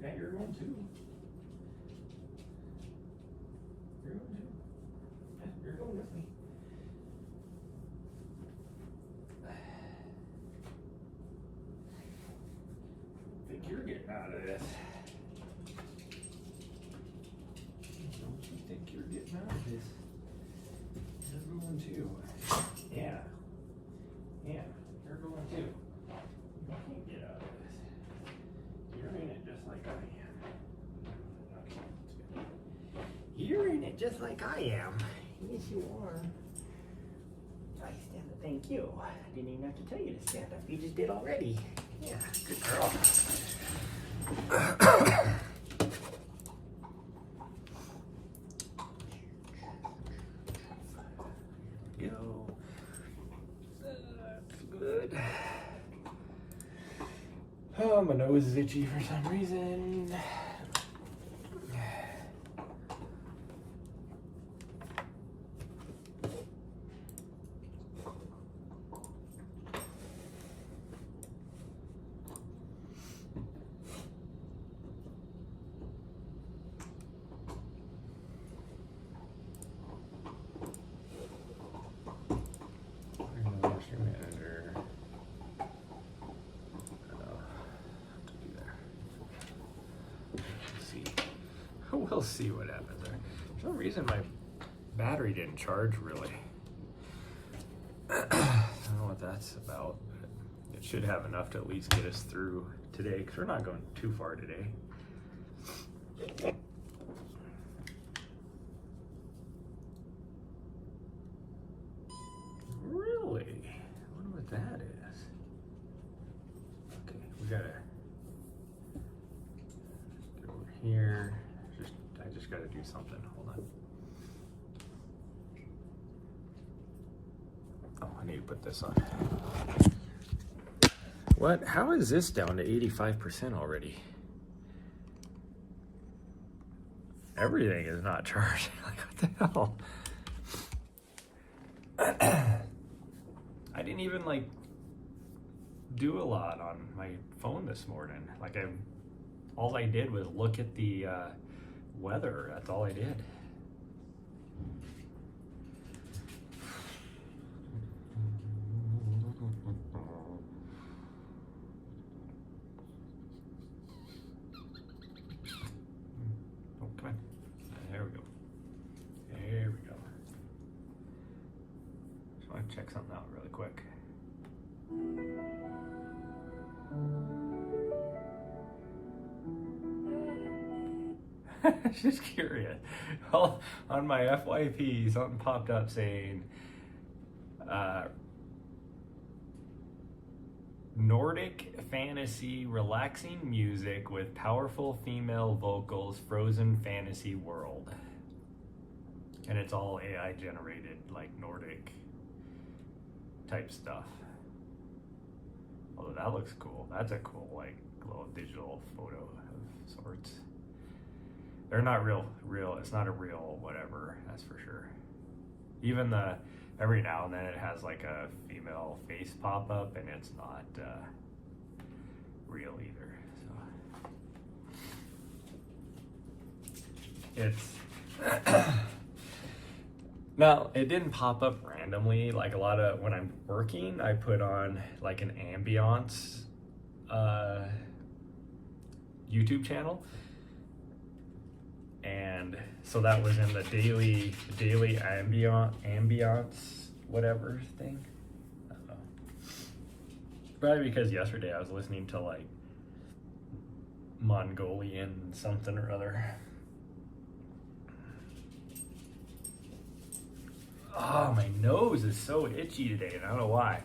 Yeah, you're going too. You're going too. Yeah, you're going with me. I think you're getting out of this. Don't you think you're getting out of this? You're going too. Yeah. Yeah, you're going too. You can't get out of this. You're in it just like I am. Okay, that's good. You're in it just like I am. Yes, you are. I stand up. Thank you. I didn't even have to tell you to stand up. You just did already. Yeah, good girl. Go. That's good. Oh, my nose is itchy for some reason. We'll see what happens there. For some reason my battery didn't charge really. I don't know what that's about, but it should have enough to at least get us through today because we're not going too far today. Really? I wonder what that is. Okay, we gotta go over here. I just gotta do something. Hold on. Oh, I need to put this on. What? How is this down to 85% already? Everything is not charged. Like, what the hell? I didn't even like do a lot on my phone this morning. Like all I did was look at the weather. That's all I did. Oh, come on. There we go. There we go. Just want to check something out really quick. Just curious. Well, on my FYP, something popped up saying Nordic fantasy relaxing music with powerful female vocals, frozen fantasy world. And it's all AI generated, like Nordic type stuff. Although that looks cool. That's a cool, like, little digital photo of sorts. They're not real, it's not a real whatever, that's for sure. Even every now and then it has like a female face pop up and it's not real either, so. It's, now it didn't pop up randomly, like a lot of, when I'm working, I put on like an ambiance YouTube channel. And so that was in the daily ambiance whatever thing. I don't know. Probably because yesterday I was listening to like Mongolian something or other. Oh, my nose is so itchy today and I don't know why.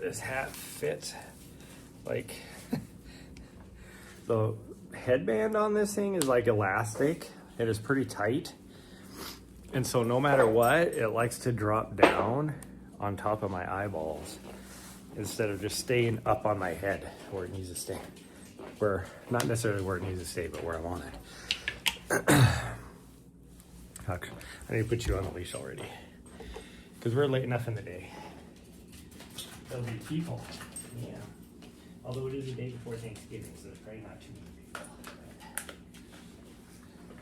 this hat fits. Like, the headband on this thing is like elastic. It is pretty tight. And so no matter what, it likes to drop down on top of my eyeballs instead of just staying up on my head where it needs to stay. Where, not necessarily where it needs to stay, but where I want it. I need to put you on the leash already. Because we're late enough in the day. There'll be people. Yeah. Although it is the day before Thanksgiving, so there's probably not too many people.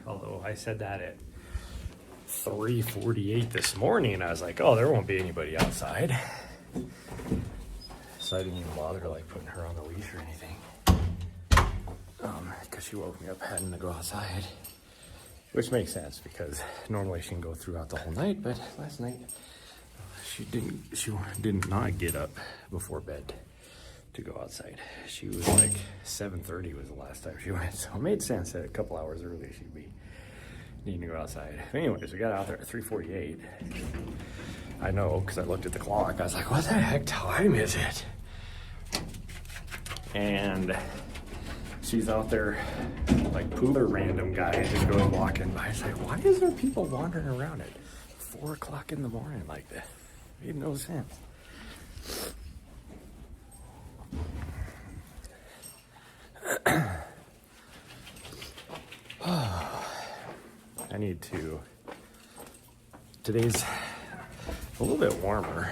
Although I said that at 3:48 this morning, I was like, oh, there won't be anybody outside. So I didn't even bother like putting her on the leash or anything. Because she woke me up having to go outside. Which makes sense because normally she can go throughout the whole night, but last night she did not get up before bed to go outside. She was like 7:30 was the last time she went, so it made sense that a couple hours early she'd be needing to go outside. Anyways, we got out there at 3:48. I know because I looked at the clock. I was like, what the heck time is it? And she's out there like pooler random guy just goes walking by. It's like, why is there people wandering around at 4 o'clock in the morning like this? It made no sense. I need to, today's a little bit warmer.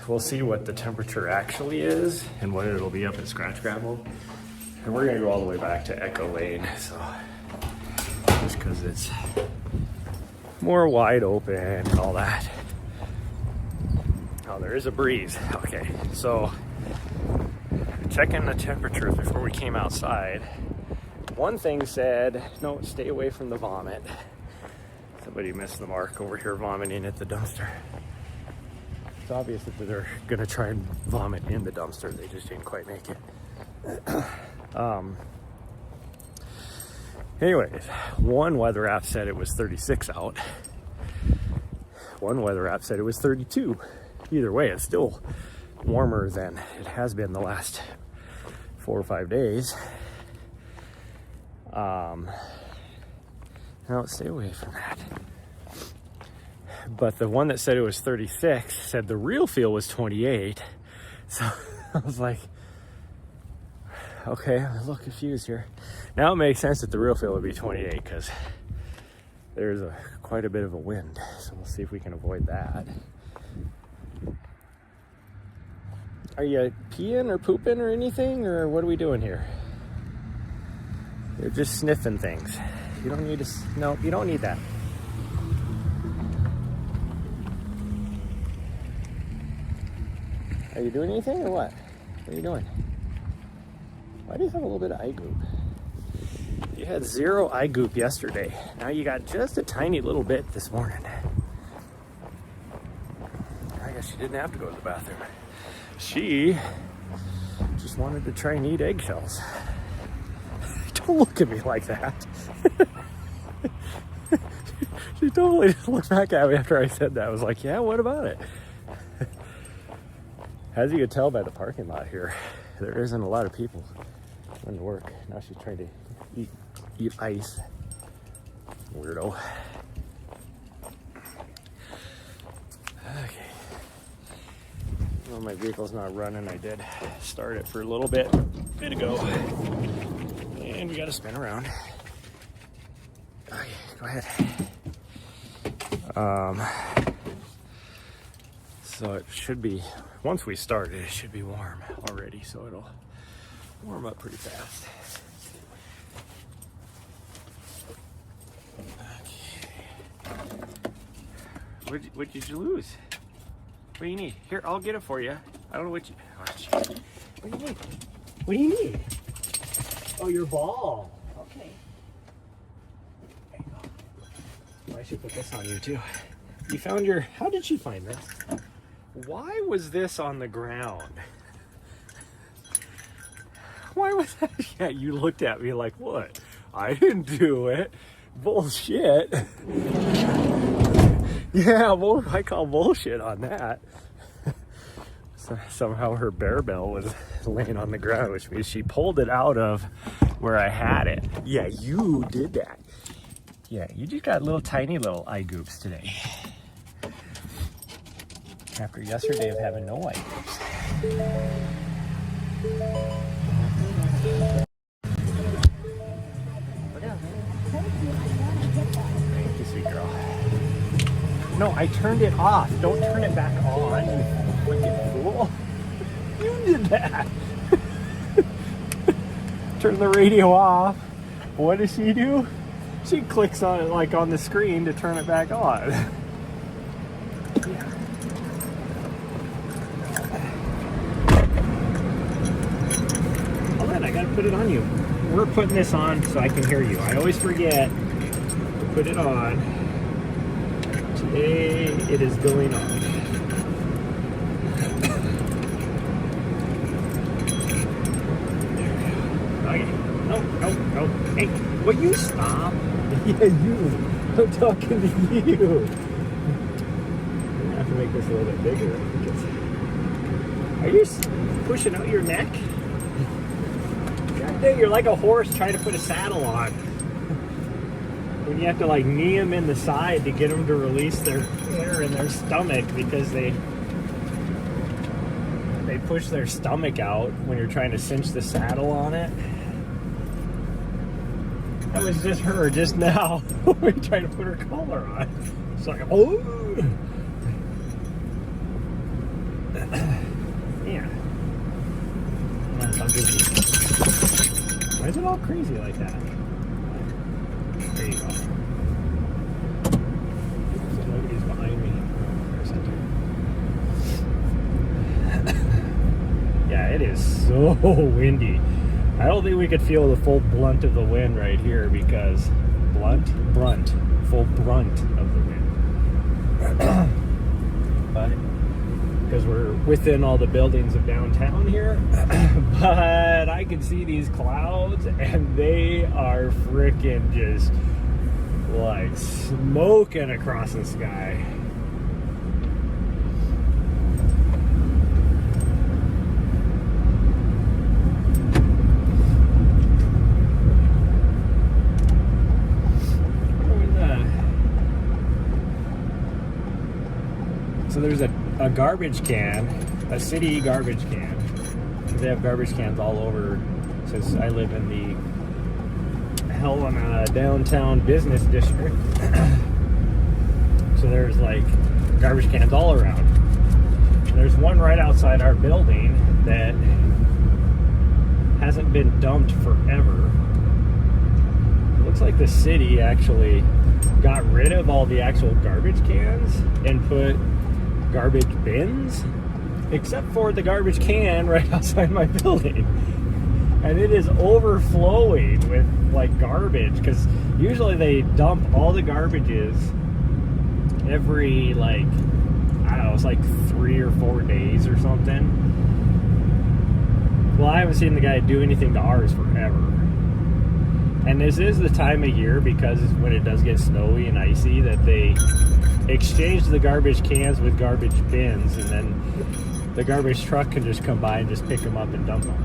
We'll see what the temperature actually is and what it'll be up at Scratchgravel. And we're gonna go all the way back to Echo Lane, so just because it's more wide open and all that. Oh, there is a breeze. Okay, so checking the temperatures before we came outside. One thing said, no, stay away from the vomit. Somebody missed the mark over here vomiting at the dumpster. It's obvious that they're gonna try and vomit in the dumpster. They just didn't quite make it. Anyways, one weather app said it was 36 out. One weather app said it was 32. Either way, it's still warmer than it has been the last 4 or 5 days. Now stay away from that. But the one that said it was 36 said the real feel was 28. So I was like, okay, I'm a little confused here. Now it makes sense that the real feel would be 28 because there's quite a bit of a wind. So we'll see if we can avoid that. Are you peeing or pooping or anything, or what are we doing here? You're just sniffing things. You don't need to, no, you don't need that. Are you doing anything or what? What are you doing? Why do you have a little bit of eye goop? You had 0 eye goop yesterday. Now you got just a tiny little bit this morning. I guess she didn't have to go to the bathroom. She just wanted to try and eat eggshells. Don't look at me like that. She totally just looked back at me after I said that. I was like, yeah, what about it? As you can tell by the parking lot here, there isn't a lot of people going to work. Now she's trying to eat ice. Weirdo. Okay. Well, my vehicle's not running. I did start it for a little bit ago. And we got to spin around. Okay, go ahead. So it should be, once we start it should be warm already, so it'll warm up pretty fast. Okay. What did you lose? What do you need? Here, I'll get it for you. I don't know what you, oh, what do you need? What do you need? Oh, your ball. Okay. There you go. I should put this on you too. You found your, how did she find this? Why was this on the ground? Why was that? Yeah, you looked at me like, what? I didn't do it. Bullshit. Yeah, well, I call bullshit on that. So somehow her bear bell was laying on the ground, which means she pulled it out of where I had it. Yeah, you did that. Yeah, you just got tiny little eye goops today. After yesterday of having no eye goops. Thank you, sweet girl. No, I turned it off. Don't turn it back on, you freaking fool. You did that. Turn the radio off. What does she do? She clicks on it like on the screen to turn it back on. Yeah. Hold on, I gotta put it on you. We're putting this on so I can hear you. I always forget to put it on. Today it is going on. Okay. No. Hey, will you stop? Yeah, you. I'm talking to you. I'm gonna have to make this a little bit bigger. Are you pushing out your neck? God dang, you're like a horse trying to put a saddle on. When you have to like knee them in the side to get them to release their air in their stomach because they push their stomach out when you're trying to cinch the saddle on it. That was just her just now when trying to put her collar on. It's like, oh! Yeah. Why is it all crazy like that? There you go. So nobody's behind me. Yeah, it is so windy. I don't think we could feel the full blunt of the wind right here because full brunt of the wind. But because we're within all the buildings of downtown here, but I can see these clouds and they are freaking just like smoking across the sky. So there's a garbage can, a city garbage can. They have garbage cans all over since I live in the Helena downtown business district. So there's like garbage cans all around. There's one right outside our building that hasn't been dumped forever. It looks like the city actually got rid of all the actual garbage cans and put garbage bins, except for the garbage can right outside my building, and it is overflowing with like garbage because usually they dump all the garbages every like I don't know, it's like 3 or 4 days or something. Well, I haven't seen the guy do anything to ours forever, and this is the time of year because when it does get snowy and icy that they exchange the garbage cans with garbage bins, and then the garbage truck can just come by and just pick them up and dump them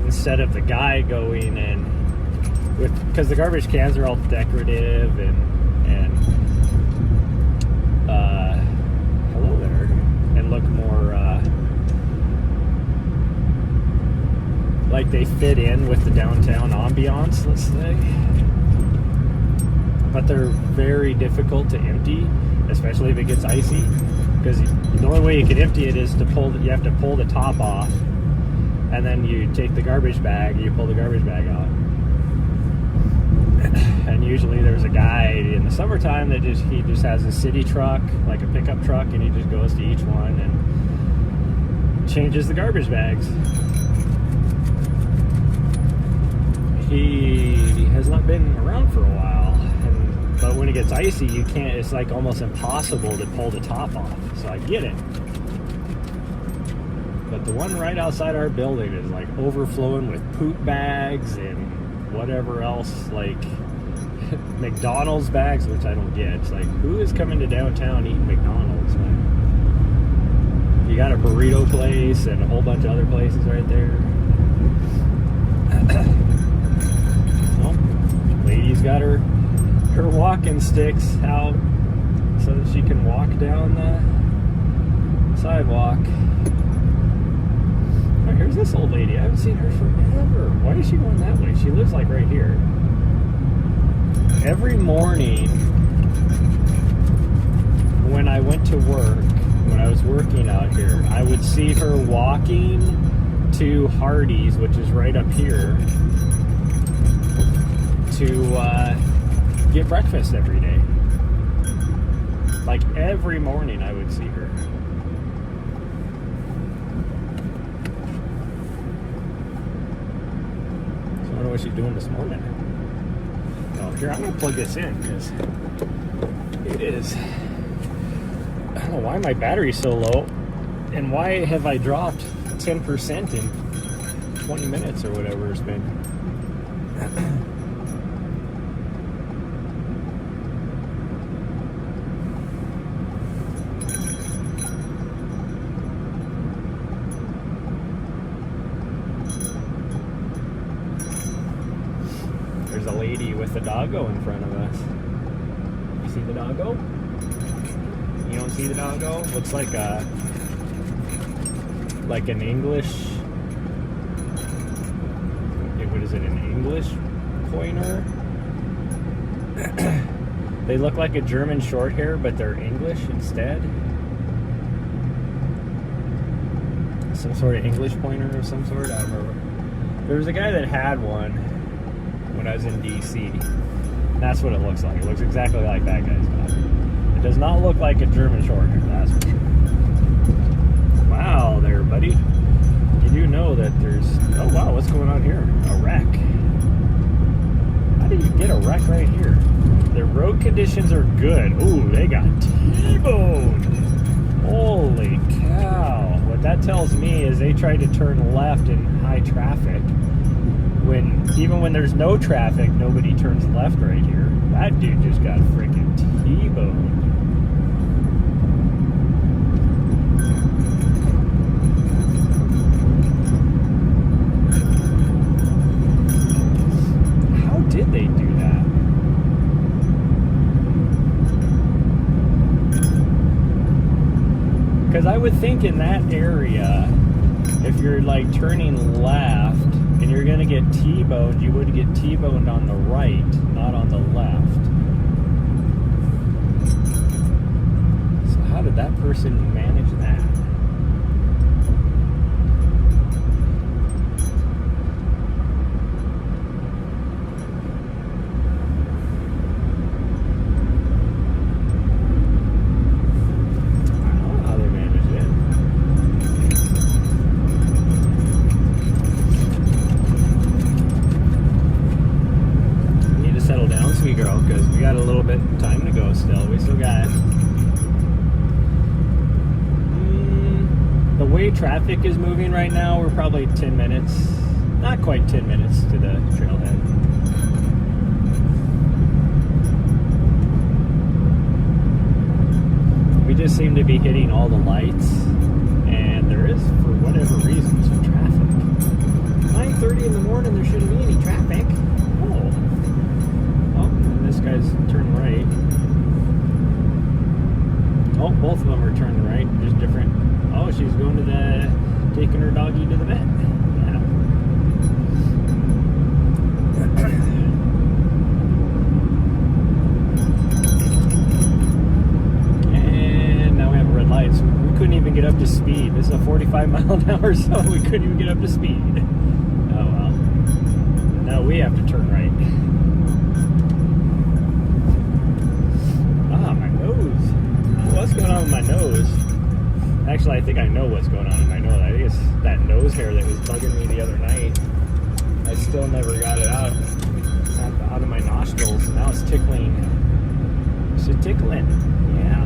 instead of the guy going and because the garbage cans are all decorative and hello there, and look more like they fit in with the downtown ambiance, let's say. But they're very difficult to empty, especially if it gets icy. Because the only way you can empty it is to you have to pull the top off, and then you take the garbage bag, and you pull the garbage bag out. And usually there's a guy in the summertime that he just has a city truck, like a pickup truck, and he just goes to each one and changes the garbage bags. He has not been around for a while. But when it gets icy, you can't, it's like almost impossible to pull the top off. So I get it. But the one right outside our building is like overflowing with poop bags and whatever else, like McDonald's bags, which I don't get. It's like, who is coming to downtown eating McDonald's? You got a burrito place and a whole bunch of other places right there. Well, lady's got her walking sticks out so that she can walk down the sidewalk. Oh, here's this old lady. I haven't seen her forever. Why is she going that way? She lives like right here. Every morning when I went to work, when I was working out here, I would see her walking to Hardee's, which is right up here, to get breakfast every day. Like every morning I would see her. So I wonder what she's doing this morning. Oh, here, I'm going to plug this in because it is... I don't know why my battery's so low and why have I dropped 10% in 20 minutes or whatever it's been. There's a lady with a doggo in front of us. You see the doggo? You don't see the doggo? Looks like an English, what is it, an English pointer? They look like a German short hair, but they're English instead. Some sort of English pointer of some sort, I don't remember. There was a guy that had one when I was in DC. That's what it looks like. It looks exactly like that guy's dog. It does not look like a German short hair, that's for sure. Wow there, buddy. You do know that there's... Oh, wow, what's going on here? A wreck. How do you get a wreck right here? The road conditions are good. Ooh, they got T-boned. Holy cow. What that tells me is they tried to turn left in high traffic. Even when there's no traffic, nobody turns left right here. That dude just got freaking T-boned. How did they do that? Because I would think in that area, if you're like turning left and you're going to get T-boned, you would get T-boned on the right, not on the left. So how did that person manage that? Girl, because we got a little bit of time to go still. We still got the way traffic is moving right now, we're probably 10 minutes, not quite 10 minutes to the trailhead. We just seem to be hitting all the lights, and there is, for whatever reason, some traffic. 9:30 in the morning, there shouldn't be any traffic. This guy's turning right. Oh, both of them are turning right, just different. Oh, she's going to taking her doggy to the vet. Yeah. And now we have a red light, so we couldn't even get up to speed. This is a 45-mile-an-hour zone. We couldn't even get up to speed. Oh well. Now we have to turn right. What's going on with my nose? Actually, I think I know what's going on in my nose. I think it's that nose hair that was bugging me the other night. I still never got it out of my nostrils. Now it's tickling. It's a tickling. Yeah.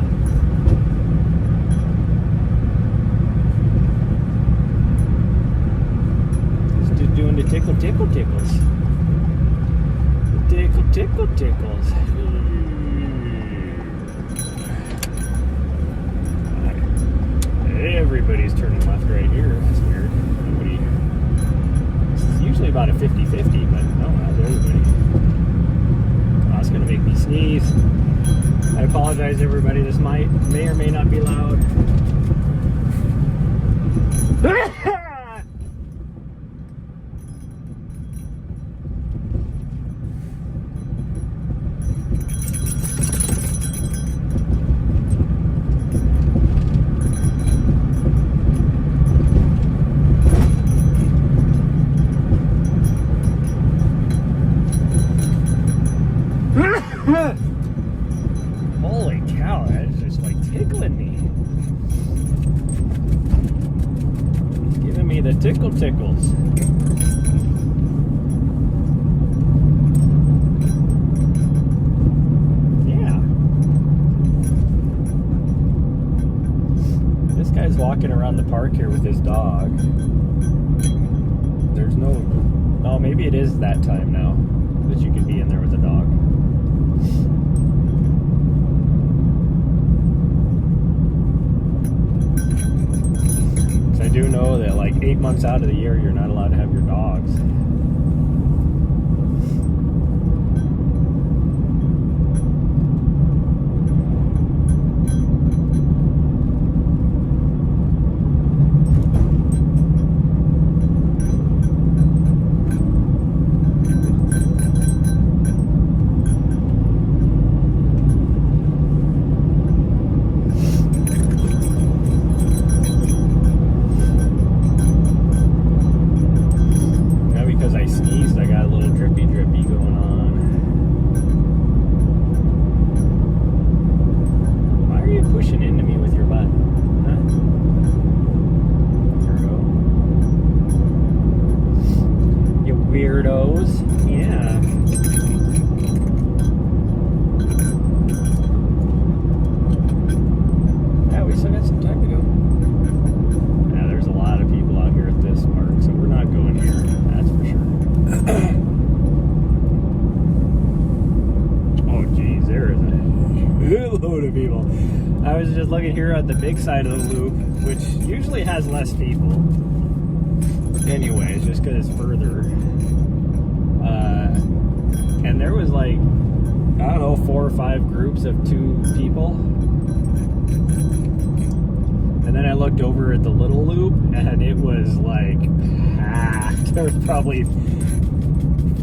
It's just doing the tickles. The tickles. Everybody everybody's turning left right here. That's weird. Nobody. It's usually about a 50-50, but no, that's everybody. Oh, it's gonna make me sneeze. I apologize, everybody. This may or may not be loud. Holy cow, that is just like tickling me. Giving me the tickles. Yeah. This guy's walking around the park here with his dog. There's no... Oh, maybe it is that time now that you can be in there with a dog. I do know that like 8 months out of the year you're not allowed to have your dogs. Weirdos. Yeah. Yeah, we still got some time to go. Yeah, there's a lot of people out here at this park, so we're not going here. That's for sure. Oh, geez, there is a load of people. I was just looking here at the big side of the loop, which usually has less people. Anyways, just because it's further. And there was like, I don't know, 4 or 5 groups of 2 people. And then I looked over at the little loop, and it was like packed. There was probably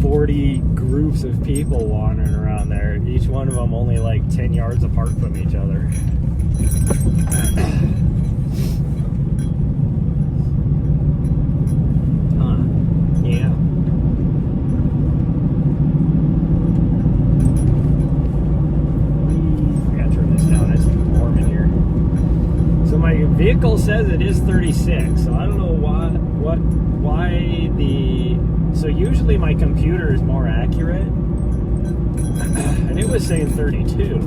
40 groups of people wandering around there. Each one of them only like 10 yards apart from each other. Yeah. My vehicle says it is 36, so I don't know why the... So usually my computer is more accurate, and it was saying 32.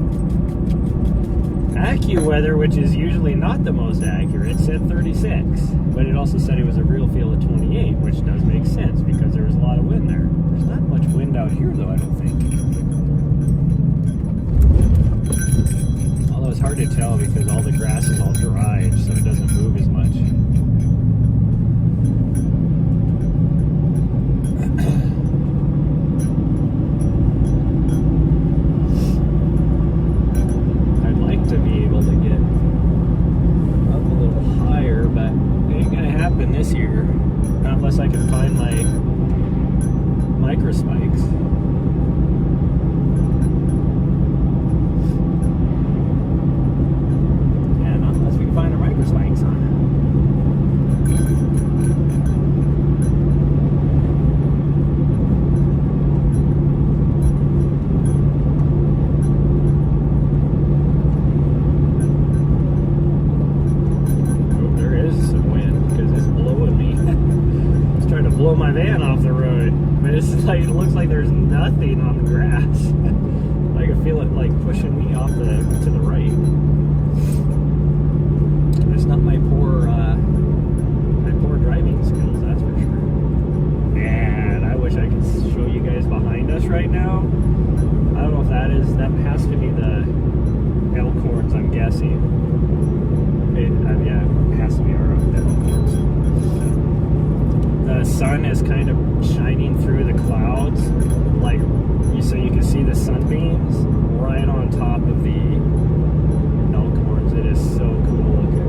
AccuWeather, which is usually not the most accurate, said 36, but it also said it was a real feel of 28, which does make sense because there was a lot of wind there. There's not much wind out here though, I don't think. Although it's hard to tell because all the grass is all dried, so it doesn't move as much. I'd like to be able to get up a little higher, but it ain't gonna happen this year. Not unless I can find my micro spikes. Spikes on. Oh, there is some wind because it's blowing me. It's trying to blow my van off the road, but it's like it looks like there's nothing on the grass. I can feel it like pushing me off to the right. It's not my poor driving skills, that's for sure. Man, I wish I could show you guys behind us right now. I don't know if that has to be the elk horns, I'm guessing. Yeah, it has to be our sun is kind of shining through the clouds, like so you can see the sunbeams right on top of the elk horns. It is so cool looking.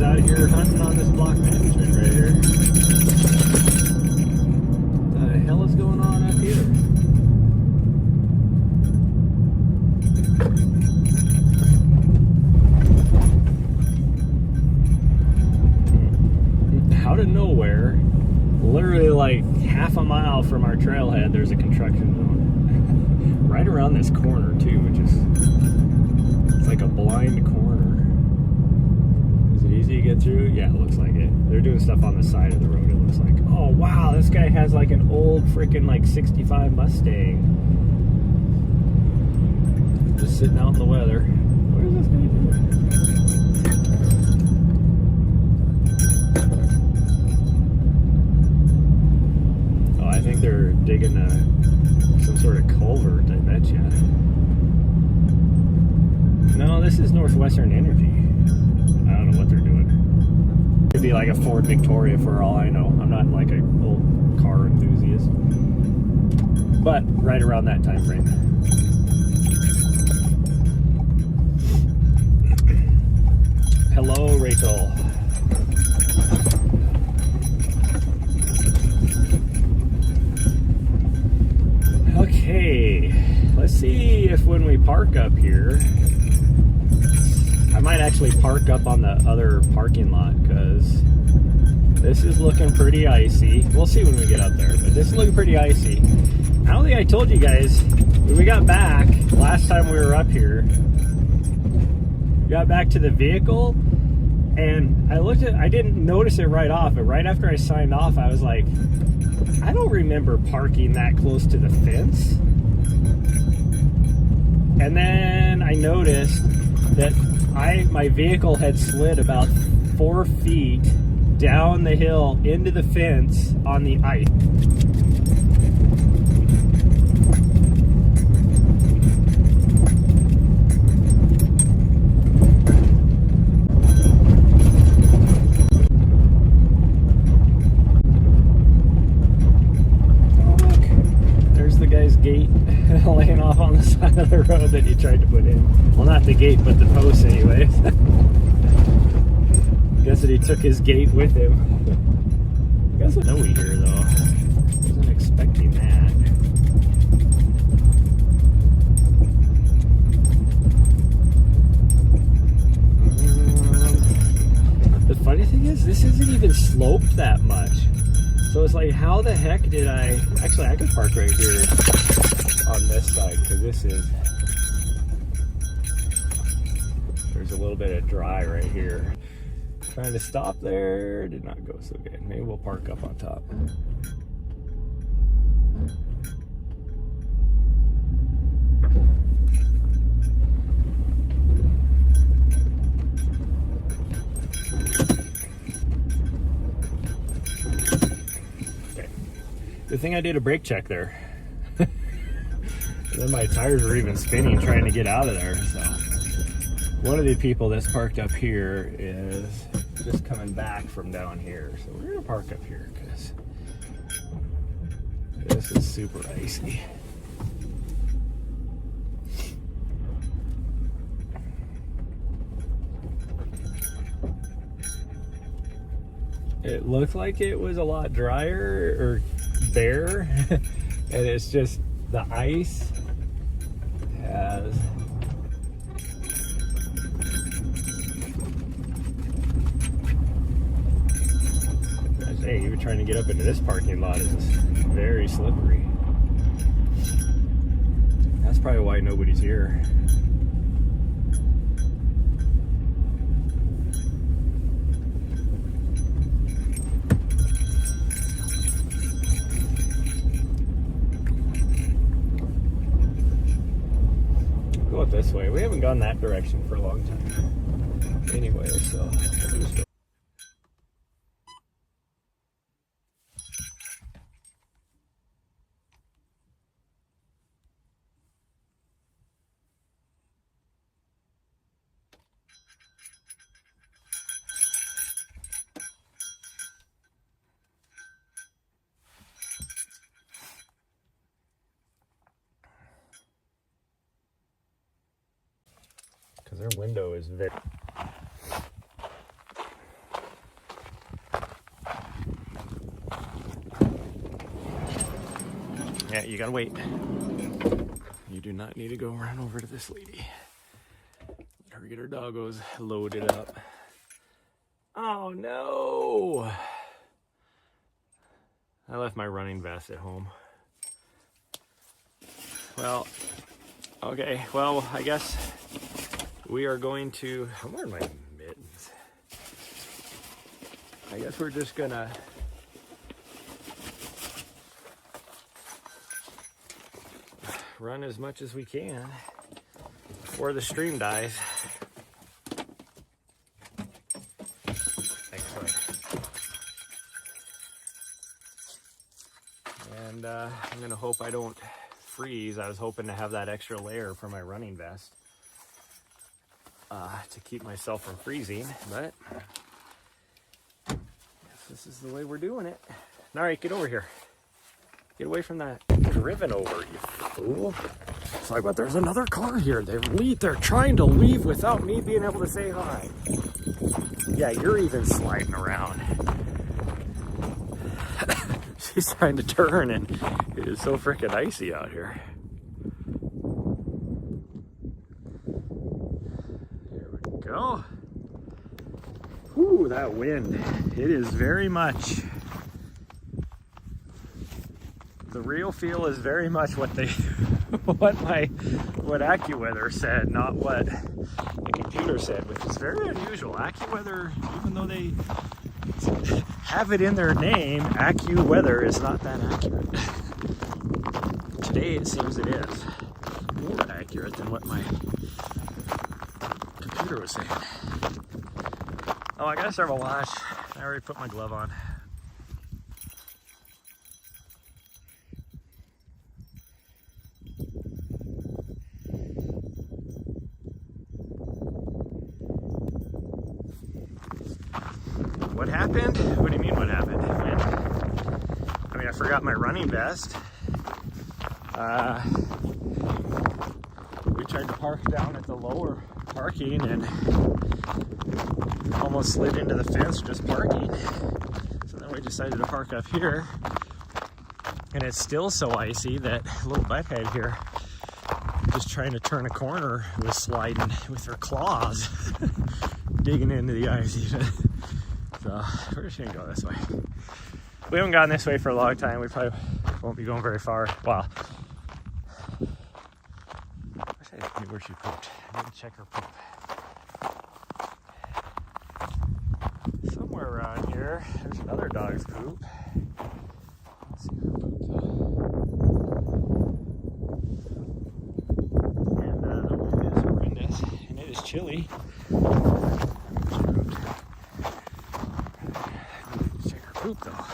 Out here hunting on this block management right here. What the hell is going on up here? Out of nowhere, literally like half a mile from our trailhead, there's a construction zone. Right around this corner too, which is, it's like a blind corner. Easy to get through? Yeah, it looks like it. They're doing stuff on the side of the road, it looks like. Oh, wow, this guy has like an old freaking like 65 Mustang. Just sitting out in the weather. What is this guy doing? Oh, I think they're digging some sort of culvert, I bet you. No, this is Northwestern Energy. I don't know what they're doing. Could be like a Ford Victoria for all I know. I'm not like an old car enthusiast. But right around that time frame. Hello, Rachel. Okay. Let's see if when we park up here, I might actually park up on the other parking lot because this is looking pretty icy. We'll see when we get up there, but this is looking pretty icy. I don't think I told you guys, when we got back, last time we were up here, we got back to the vehicle, and I didn't notice it right off, but right after I signed off, I was like, I don't remember parking that close to the fence. And then I noticed that my vehicle had slid about 4 feet down the hill into the fence on the ice. Oh, look, there's the guy's gate laying off on the side of the road that he tried to put in. Well, not the gate, but the post anyways. Guess that he took his gate with him. It got snowy here though. Wasn't expecting that. The funny thing is, this isn't even sloped that much. So it's like, how the heck did I... Actually, I could park right here on this side, because this is... There's a little bit of dry right here. Trying to stop there, did not go so good. Maybe we'll park up on top. Okay. Good thing I did a brake check there. And then my tires were even spinning trying to get out of there, so. One of the people that's parked up here is just coming back from down here. So we're gonna park up here because this is super icy. It looked like it was a lot drier or bare, and it's just the ice has hey, even trying to get up into this parking lot is very slippery. That's probably why nobody's here. out this way. We haven't gone that direction for a long time. Anyway, so because their window is very... Yeah, you gotta wait. You do not need to go run over to this lady. Let her get her doggos loaded up. Oh no! I left my running vest at home. Well, okay, well, I guess we are going to... I'm wearing my mittens. I guess we're just gonna... run as much as we can before the stream dies. Excellent. And I'm gonna hope I don't freeze. I was hoping to have that extra layer for my running vest to keep myself from freezing, but I guess this is the way we're doing it. All right, get over here. Get away from that. Driven over, you fool. It's like, but there's another car here. They're trying to leave without me being able to say hi. Yeah, you're even sliding around. She's trying to turn and it is so freaking icy out here. There we go. Ooh, that wind. It is very much... The real feel is very much what AccuWeather said, not what the computer said, which is very unusual. AccuWeather, even though they have it in their name, AccuWeather is not that accurate. Today it seems it is more accurate than what my computer was saying. Oh, I gotta start my watch. I already put my glove on. What happened? What do you mean what happened? I mean, I forgot my running vest. We tried to park down at the lower parking and almost slid into the fence just parking. So then we decided to park up here. And it's still so icy that little butthead here, just trying to turn a corner, was sliding with her claws, digging into the ice even. So we're just gonna go this way. We haven't gone this way for a long time. We probably won't be going very far. Well, I wish I knew where she pooped. I need to check her poop. Somewhere around here, there's another dog's poop. Let's see her poop. And the wind is horrendous, and it is chilly. Poop though.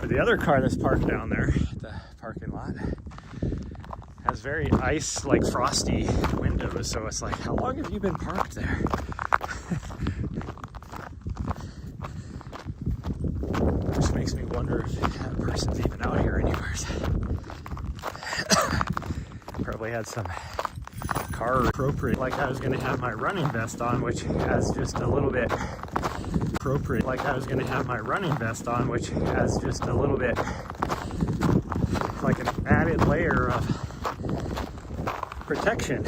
The other car that's parked down there at the parking lot has very ice, like frosty windows, so it's like, how long have you been parked there? Which makes me wonder if that person's even out here anywhere. Probably had some car appropriate, like I was going to have my running vest on, which has just a little bit appropriate, like I was going to have my running vest on, which has just a little bit like an added layer of protection.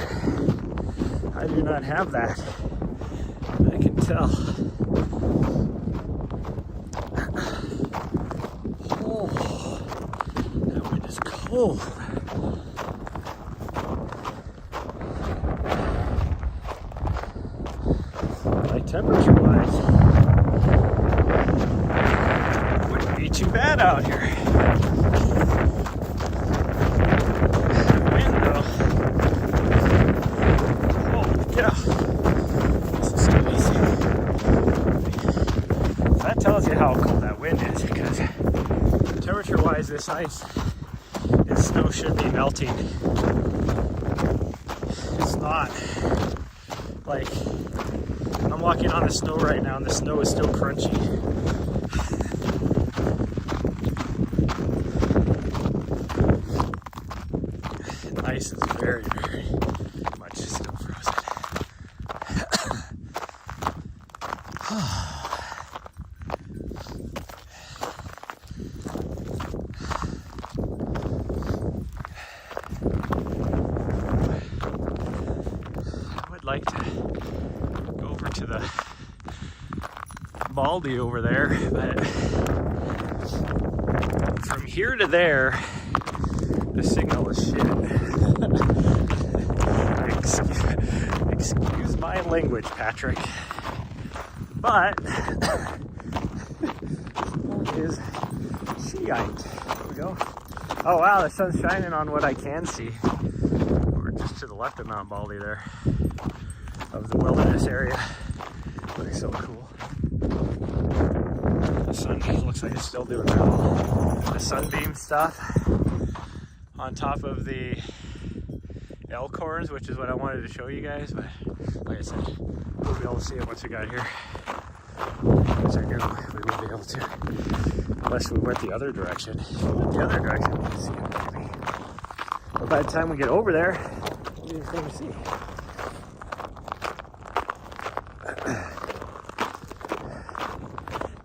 I do not have that. I can tell. Oh, that wind is cold. Temperature wise, wouldn't be too bad out here. that tells you how cold that wind is, because temperature-wise, this snow should be melting. It's not. Like, I'm walking on the snow right now, and the snow is still crunchy. Ice is very, very much still frozen. I would like to go over to the Baldy over there, but from here to there, the signal is shit. Excuse my language, Patrick. But is Shiite. There we go. Oh wow, the sun's shining on what I can see. We're just to the left of Mount Baldy there, of the wilderness area. Looks so cool. The sun looks like it's still doing the sunbeam stuff on top of the elk horns, which is what I wanted to show you guys, but like I said, we'll be able to see it once we got here. Which I knew we would be able to, unless we went the other direction. If we went the other direction, we could see it maybe. But by the time we get over there, it'll be the thing to see.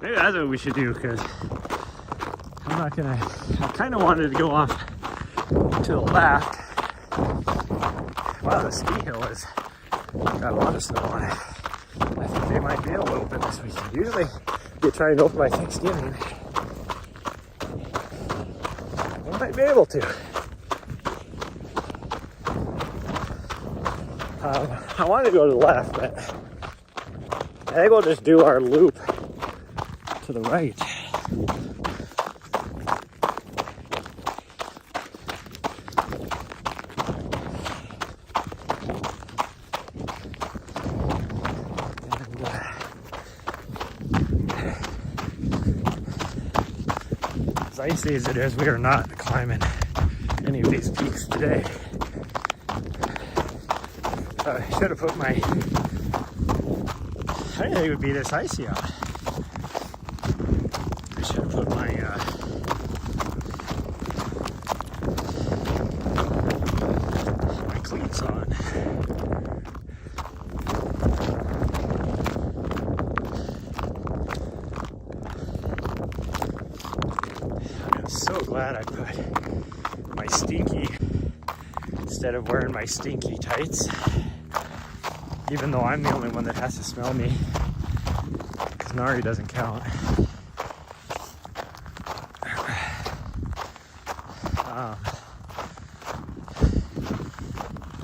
Maybe that's what we should do, because I'm not gonna, I kind of wanted to go off to the left. Wow, the ski hill has got a lot of snow on it. I think they might be able to open this weekend. Usually they try and open by Thanksgiving. They might be able to. I wanted to go to the left, but I think we'll just do our loop to the right. As icy as it is, we are not climbing any of these peaks today. I should have put my, I didn't think it would be this icy out. I should have put my cleats on. I'm so glad I put my stinky instead of wearing my stinky tights. Even though I'm the only one that has to smell me, because Nari doesn't count.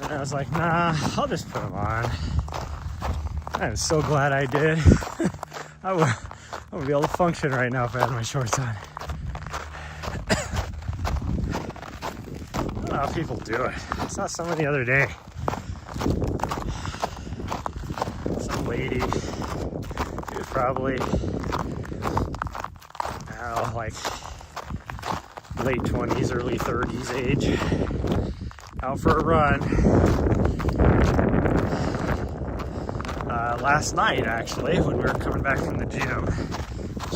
And I was like, nah, I'll just put them on. I'm so glad I did. I would be able to function right now if I had my shorts on. I don't know how people do it. I saw someone the other day. Lady, she was probably, I don't know, like late 20s, early 30s age, out for a run. Last night, actually, when we were coming back from the gym,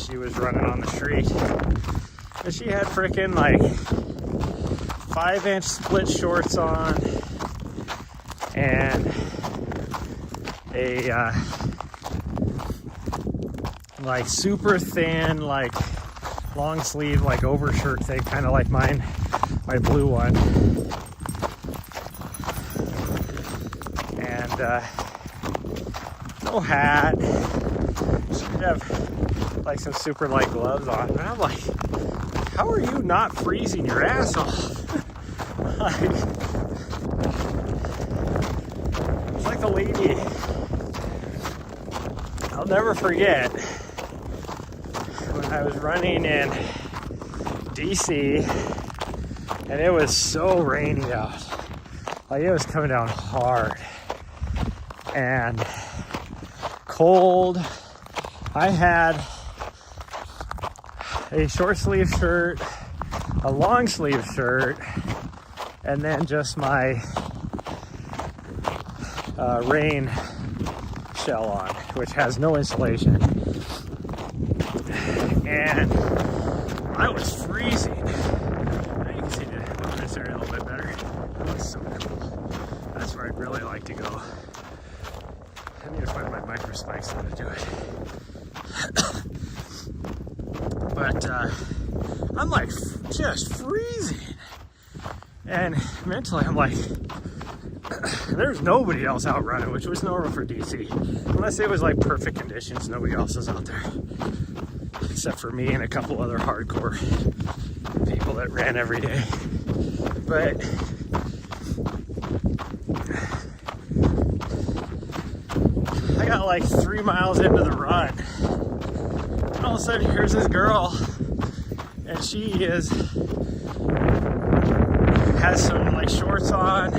she was running on the street, and she had frickin' like 5-inch split shorts on, and a like super thin, like long sleeve, like overshirt thing, kind of like mine, my blue one, and no hat. She'd have like some super light gloves on, and I'm like, how are you not freezing your ass off? Like, it's like a lady. I'll never forget when I was running in DC and it was so rainy out. Like, it was coming down hard and cold. I had a short sleeve shirt, a long sleeve shirt, and then just my rain shell on, which has no insulation. And I was freezing. Now you can see the wilderness area a little bit better. That looks so cool. That's where I'd really like to go. I need to find my micro spikes so to do it. But I'm like just freezing. And mentally I'm like, there's nobody else out running, which was normal for DC. Unless it was like perfect conditions, nobody else is out there. Except for me and a couple other hardcore people that ran every day. But I got like 3 miles into the run. And all of a sudden here's this girl, and she has some like shorts on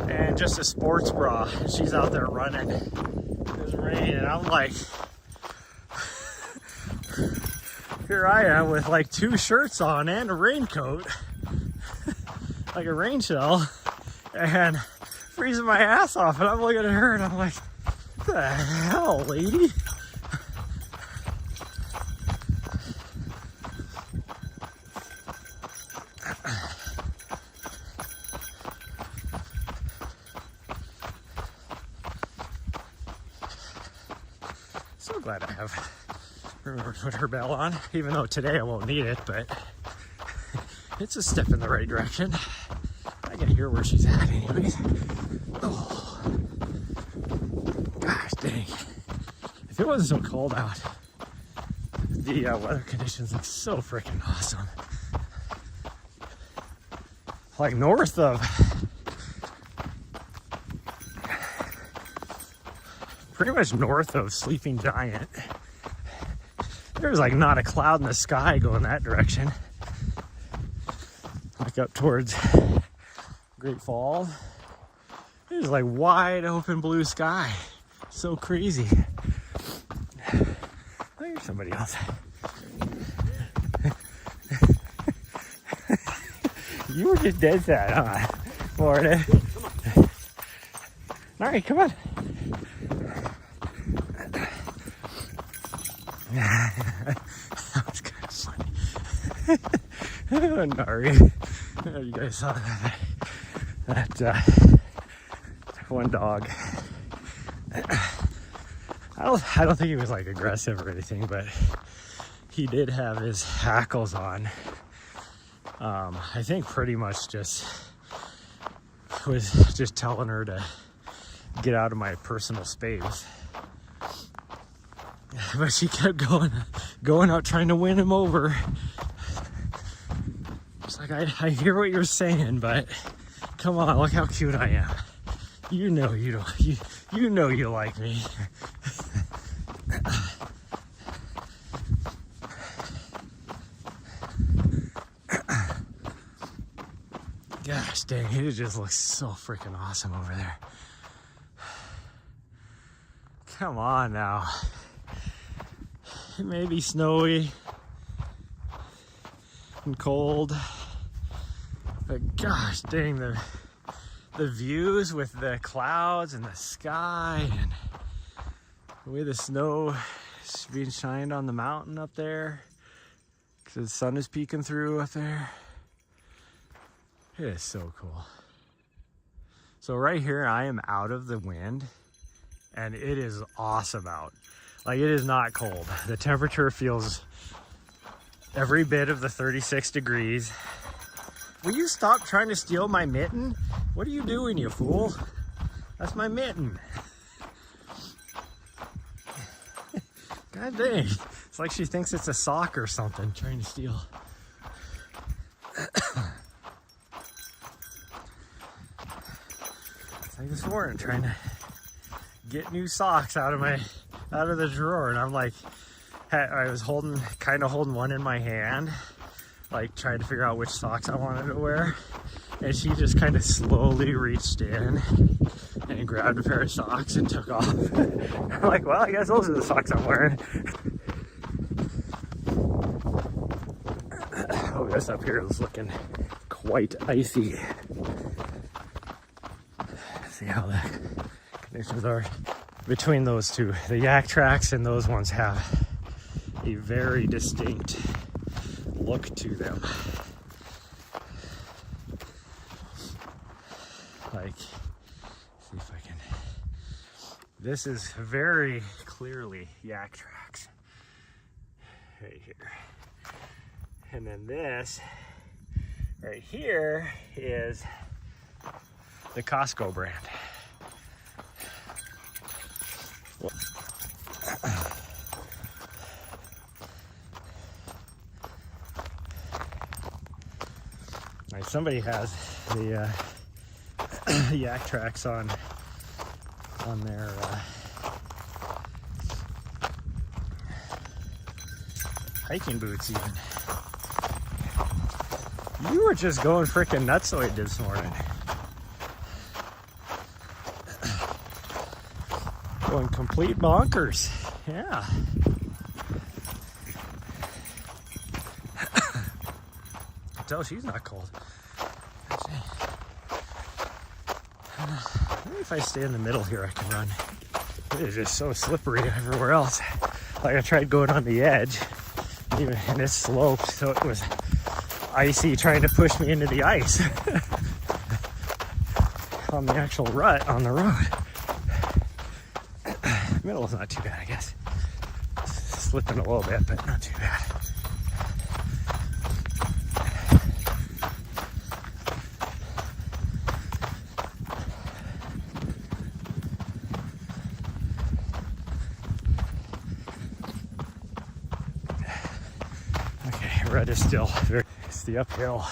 and just a sports bra. She's out there running. There's rain, and I'm like, here I am with like 2 shirts on and a raincoat, like a rain shell, and freezing my ass off. And I'm looking at her and I'm like, what the hell, lady? So glad I have remember to put her bell on, even though today I won't need it, but it's a step in the right direction. I can hear where she's at anyways. Oh, gosh dang. If it wasn't so cold out, the weather conditions look so freaking awesome. Like north of, pretty much north of Sleeping Giant, there's like not a cloud in the sky going that direction. Like up towards Great Falls, there's like wide open blue sky. So crazy. Oh, here's somebody else. You were just dead sad, huh? Florida. All right, come on. That was kind of funny. Oh, Nari. Oh, you guys saw that one dog. I don't think he was like aggressive or anything, but he did have his hackles on. I think pretty much just was just telling her to get out of my personal space. But she kept going out trying to win him over. It's like, I hear what you're saying, but come on, look how cute I am. You know you don't, you know you like me. Gosh dang, it just looks so freaking awesome over there. Come on now. It may be snowy and cold, but gosh dang, the views with the clouds and the sky and the way the snow is being shined on the mountain up there because the sun is peeking through up there. It is so cool. So right here I am out of the wind and it is awesome out. Like, it is not cold. The temperature feels every bit of the 36 degrees. Will you stop trying to steal my mitten? What are you doing, you fool? That's my mitten. God dang. It's like she thinks it's a sock or something, trying to steal. It's like this morning, trying to get new socks out of the drawer, and I'm like, I was kind of holding one in my hand, like trying to figure out which socks I wanted to wear, and she just kind of slowly reached in and grabbed a pair of socks and took off. I'm like, well, I guess those are the socks I'm wearing. this up here is looking quite icy. See how the conditions are between those two. The yak tracks and those ones have a very distinct look to them. Like, see if I can. This is very clearly yak tracks right here. And then this right here is the Costco brand. Right, somebody has the yak tracks on their hiking boots even. You were just going freaking nutsoid this morning. Going complete bonkers. Yeah. I tell she's not cold. Maybe if I stay in the middle here, I can run. It is just so slippery everywhere else. Like I tried going on the edge, even in this slope, so it was icy trying to push me into the ice on the actual rut on the road. Middle is not too bad, I guess. Slipping a little bit, but not too bad. Okay, red is still very, it's the uphill.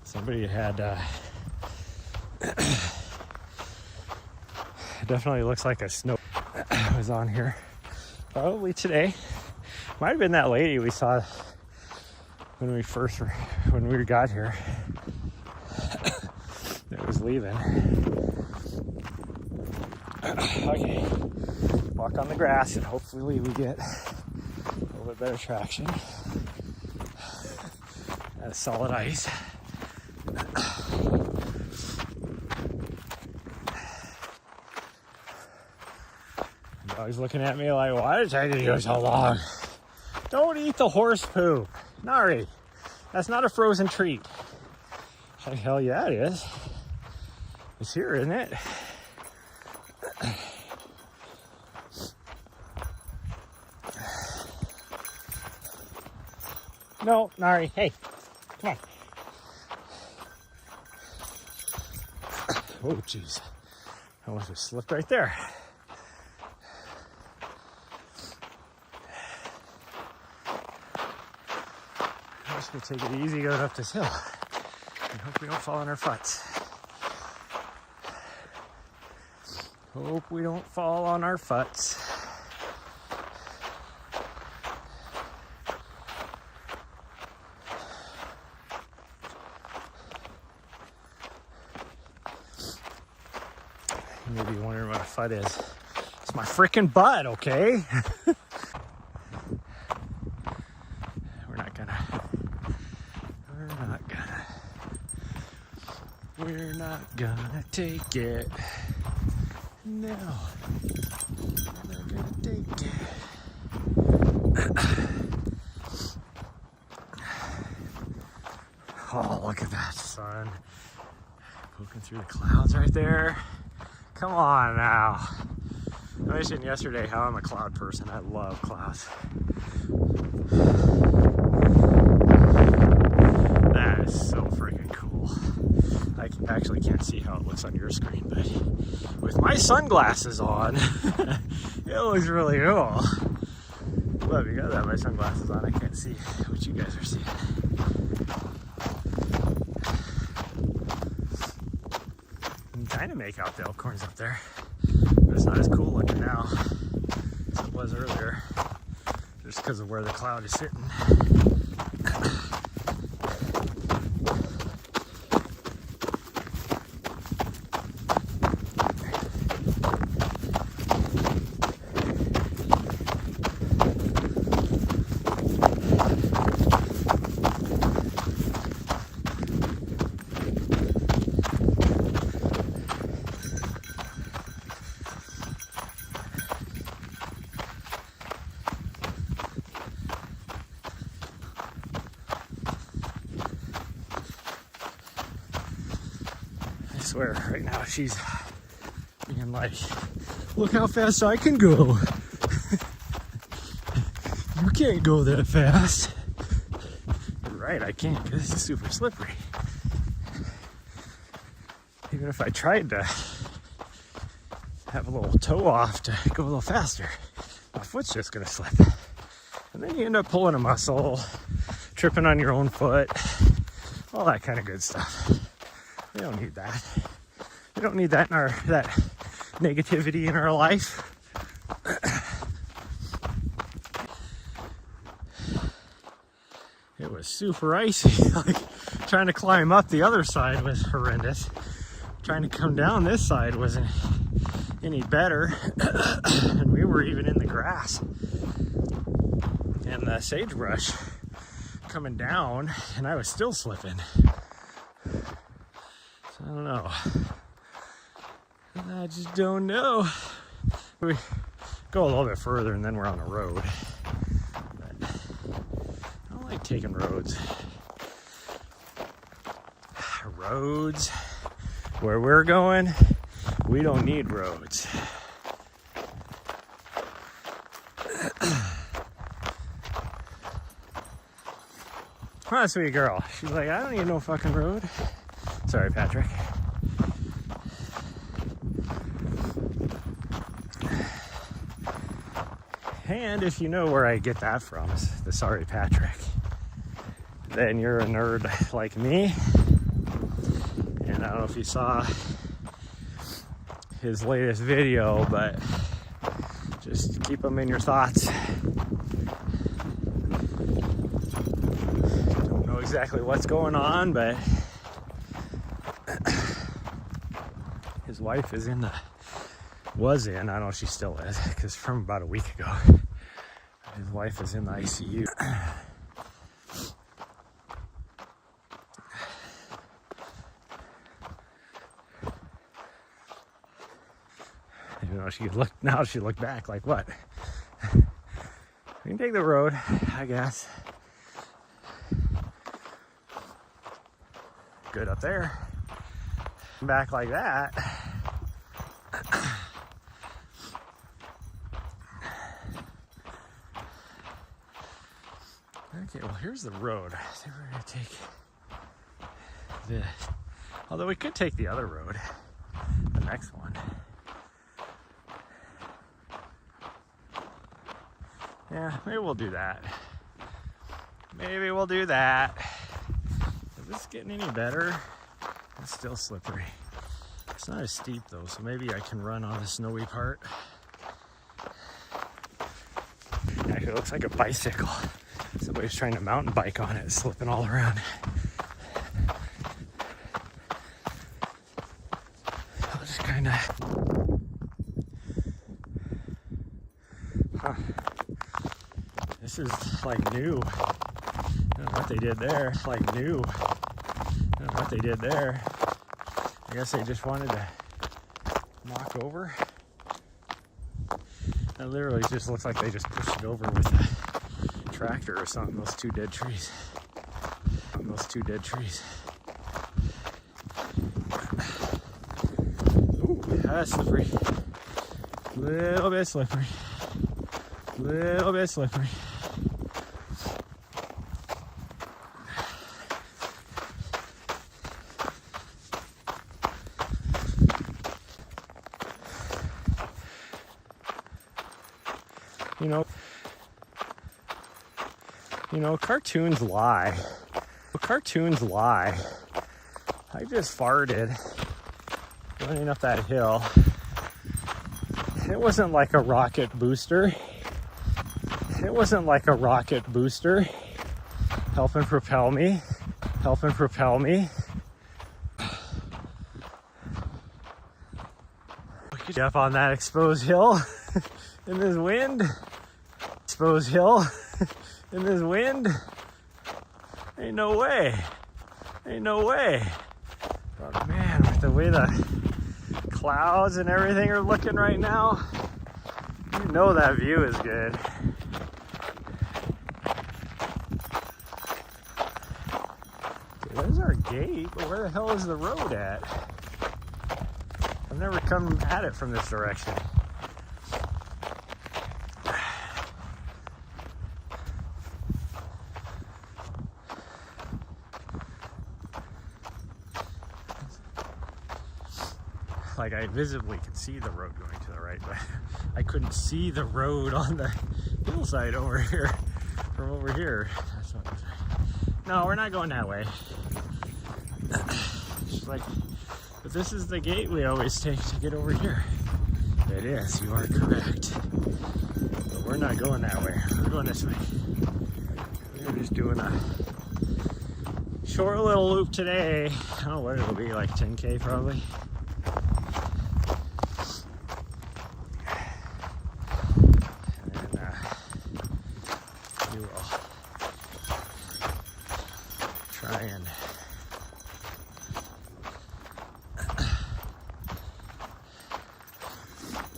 Somebody had, definitely looks like a snow was on here. Probably today. Might have been that lady we saw when we got here. That was leaving. Okay, walk on the grass and hopefully we get a little bit better traction. That's solid ice. Dog's looking at me like, why did it take you so long? Don't eat the horse poo. Nari, that's not a frozen treat. Like, hell yeah it is. It's here, isn't it? No, Nari, hey, come on. Oh, jeez. I almost just slipped right there. I'm just gonna take it easy going up this hill and hope we don't fall on our futts. Hope we don't fall on our futts. You may be wondering what a fut is. It's my freaking butt, okay? We're not gonna take it. No. We're not gonna take it. Oh, look at that sun. Poking through the clouds right there. Come on now. I mentioned yesterday how I'm a cloud person. I love clouds. That is so freaking cool. I actually can't see how it looks on your screen, but with my sunglasses on, it looks really cool. Well, because I have my sunglasses on, I can't see what you guys are seeing. I'm trying to make out the elkhorns up there, but it's not as cool looking now as it was earlier, just because of where the cloud is sitting. swear right now she's being like, look how fast I can go. You can't go that fast. You're right, I can't, because this is super slippery. Even if I tried to have a little toe off to go a little faster, my foot's just gonna slip. And then you end up pulling a muscle, tripping on your own foot, all that kind of good stuff. We don't need that. We don't need that in that negativity in our life. It was super icy. Like, trying to climb up the other side was horrendous. Trying to come down this side wasn't any better. And we were even in the grass and the sagebrush coming down, and I was still slipping. So I don't know. I just don't know. We go a little bit further and then we're on the road. But I don't like taking roads. Roads. Where we're going, we don't need roads. Huh, sweet girl. She's like, I don't need no fucking road. Sorry, Patrick. And if you know where I get that from, the sorry Patrick, then you're a nerd like me. And I don't know if you saw his latest video, but just keep them in your thoughts. Don't know exactly what's going on, but his wife was in, I don't know if she still is, because from about a week ago, his wife is in the ICU. You know, she looked back like, what? We can take the road, I guess. Good up there. Back like that. Okay, well, here's the road. I think we're gonna take this. Although we could take the other road, the next one. Yeah, maybe we'll do that. Maybe we'll do that. Is this getting any better? It's still slippery. It's not as steep though, so maybe I can run on the snowy part. Actually, it looks like a bicycle. Somebody's trying to mountain bike on it, slipping all around. I'll just kind of... Huh. This is like new. I don't know what they did there. Like new. I don't know what they did there. I guess they just wanted to knock over. It literally just looks like they just pushed it over with a tractor or something. Those two dead trees. Ooh, that's slippery. Little bit slippery. Little bit slippery. You know, cartoons lie. Cartoons lie. I just farted running up that hill. It wasn't like a rocket booster. It wasn't like a rocket booster helping propel me. We could get up on that exposed hill in this wind. Exposed hill in this wind. Ain't no way. But man, with the way the clouds and everything are looking right now, you know that view is good. Okay, there's our gate, but where the hell is the road at? I've never come at it from this direction. Like I visibly could see the road going to the right, but I couldn't see the road on the hillside over here from over here. That's not right. No, we're not going that way. It's like, but this is the gate we always take to get over here. It is, you are correct. But we're not going that way. We're going this way. We're just doing a short little loop today. I don't know what it'll be, like 10K probably. And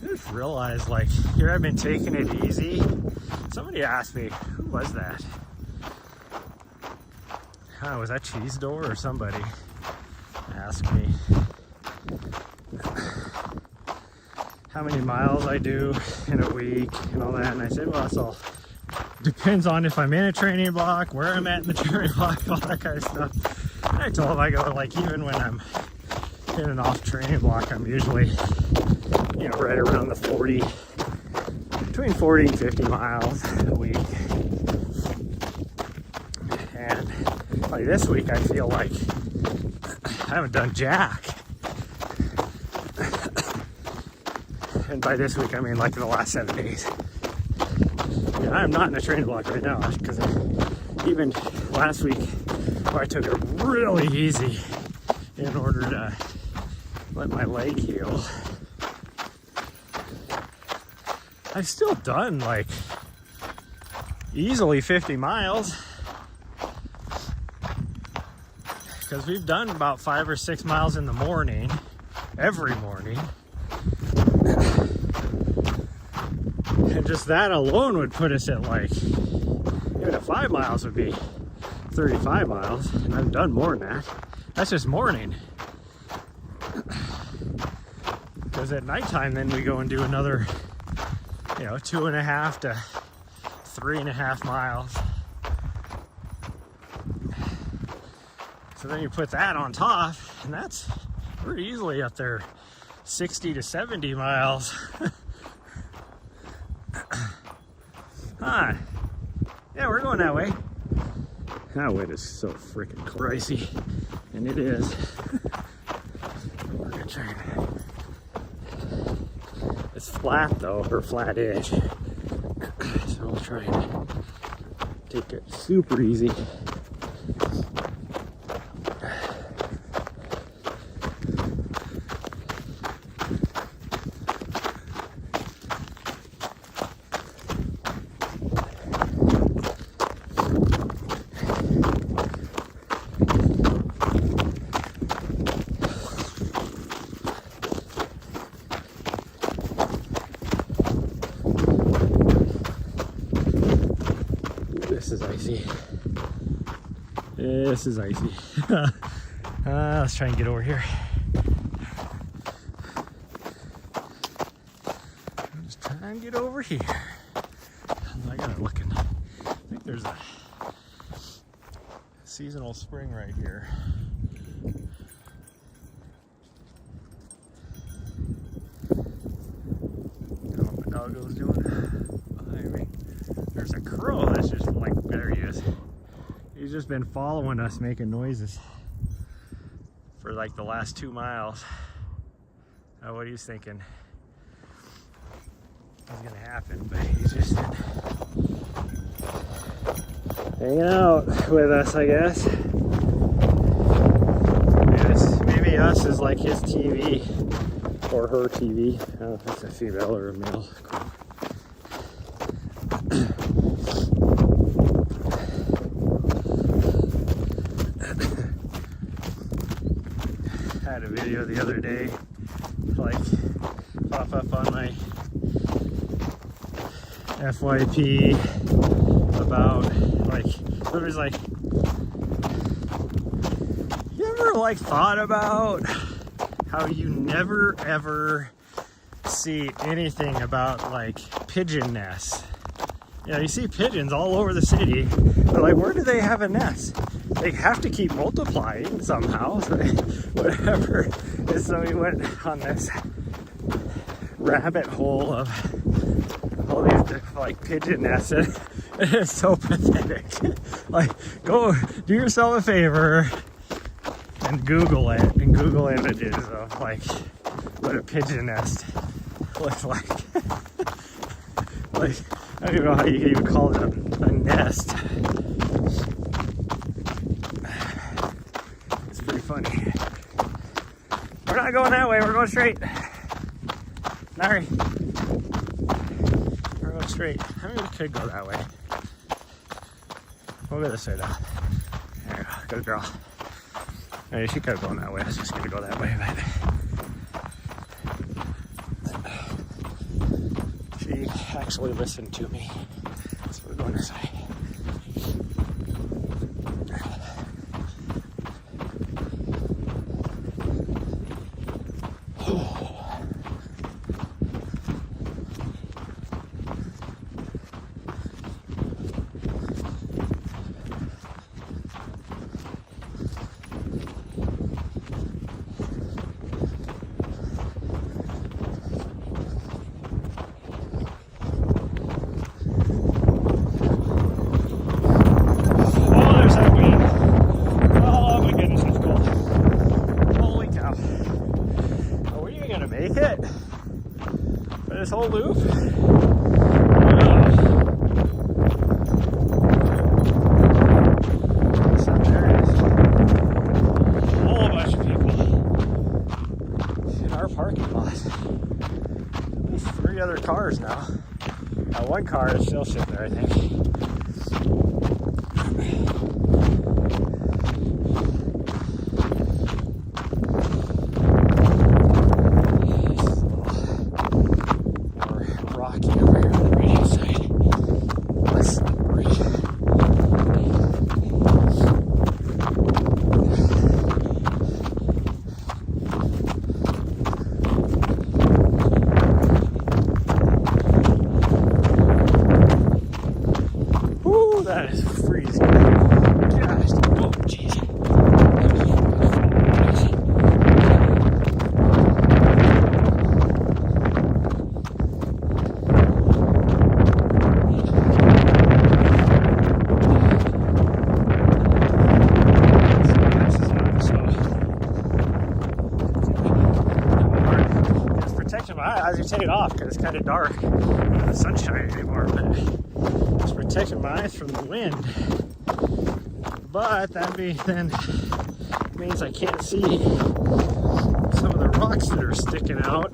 I just realized, like, here I've been taking it easy. Somebody asked me, who was that? Was that Cheese Door or somebody asked me how many miles I do in a week and all that, and I said, well, it's all depends on if I'm in a training block, where I'm at in the training block, all that kind of stuff. And I told him, I go, like, even when I'm in an off training block, I'm usually, you know, right around the 40, between 40 and 50 miles a week. And like this week, I feel like I haven't done jack. And by this week, I mean like the last 7 days. I'm not in a training block right now because even last week I took it really easy in order to let my leg heal. I've still done like easily 50 miles because we've done about 5 or 6 miles in the morning, every morning. And just that alone would put us at like, even at 5 miles would be 35 miles. And I've done more than that. That's just morning. Because at nighttime, then we go and do another, you know, 2.5 to 3.5 miles. So then you put that on top, and that's, we're easily up there 60 to 70 miles. Hi. Yeah, we're going that way. That way is so freaking pricey. And it is. We're gonna try and... It's flat though, or flat-ish. So we'll try and take it super easy. This is icy. This is icy. Let's try and get over here. Just try and get over here. I gotta look in. I think there's a seasonal spring right here. I don't know what my doggo's doing behind me. There's a crow that's just like, there he is. He's just been following us, making noises for like the last 2 miles. What he's thinking is gonna happen, but he's just hanging out with us, I guess. Maybe us is like his TV or her TV. I don't know if it's a female or a male crow. Had a video the other day, like, pop up on my FYP about, like, it was like, you ever like thought about how you never ever see anything about like pigeon nests. Yeah, you see pigeons all over the city, but like, where do they have a nest? They have to keep multiplying somehow, so whatever. And so we went on this rabbit hole of all these like pigeon nests, and it's so pathetic. Like, go do yourself a favor and Google it, and Google images of like what a pigeon nest looks like. Like, I don't even know how you can even call it a nest. It's pretty funny. We're not going that way, we're going straight. Larry, we're going straight. I mean, we could go that way. We'll go this way though. There we go, good girl. Maybe she could have gone that way. I was just gonna go that way, but she actually listened to me. So we're going this way. This whole loop? Wow. So there is a whole bunch of people in our parking lot. At least 3 other cars now. One car is still sitting there, I think. That is freezing. Gosh, oh jeez. It's protecting my eyes as you take it off because it's kind of dark. The sun's shining anymore, but it's protecting my eyes from the wind, but that means I can't see some of the rocks that are sticking out.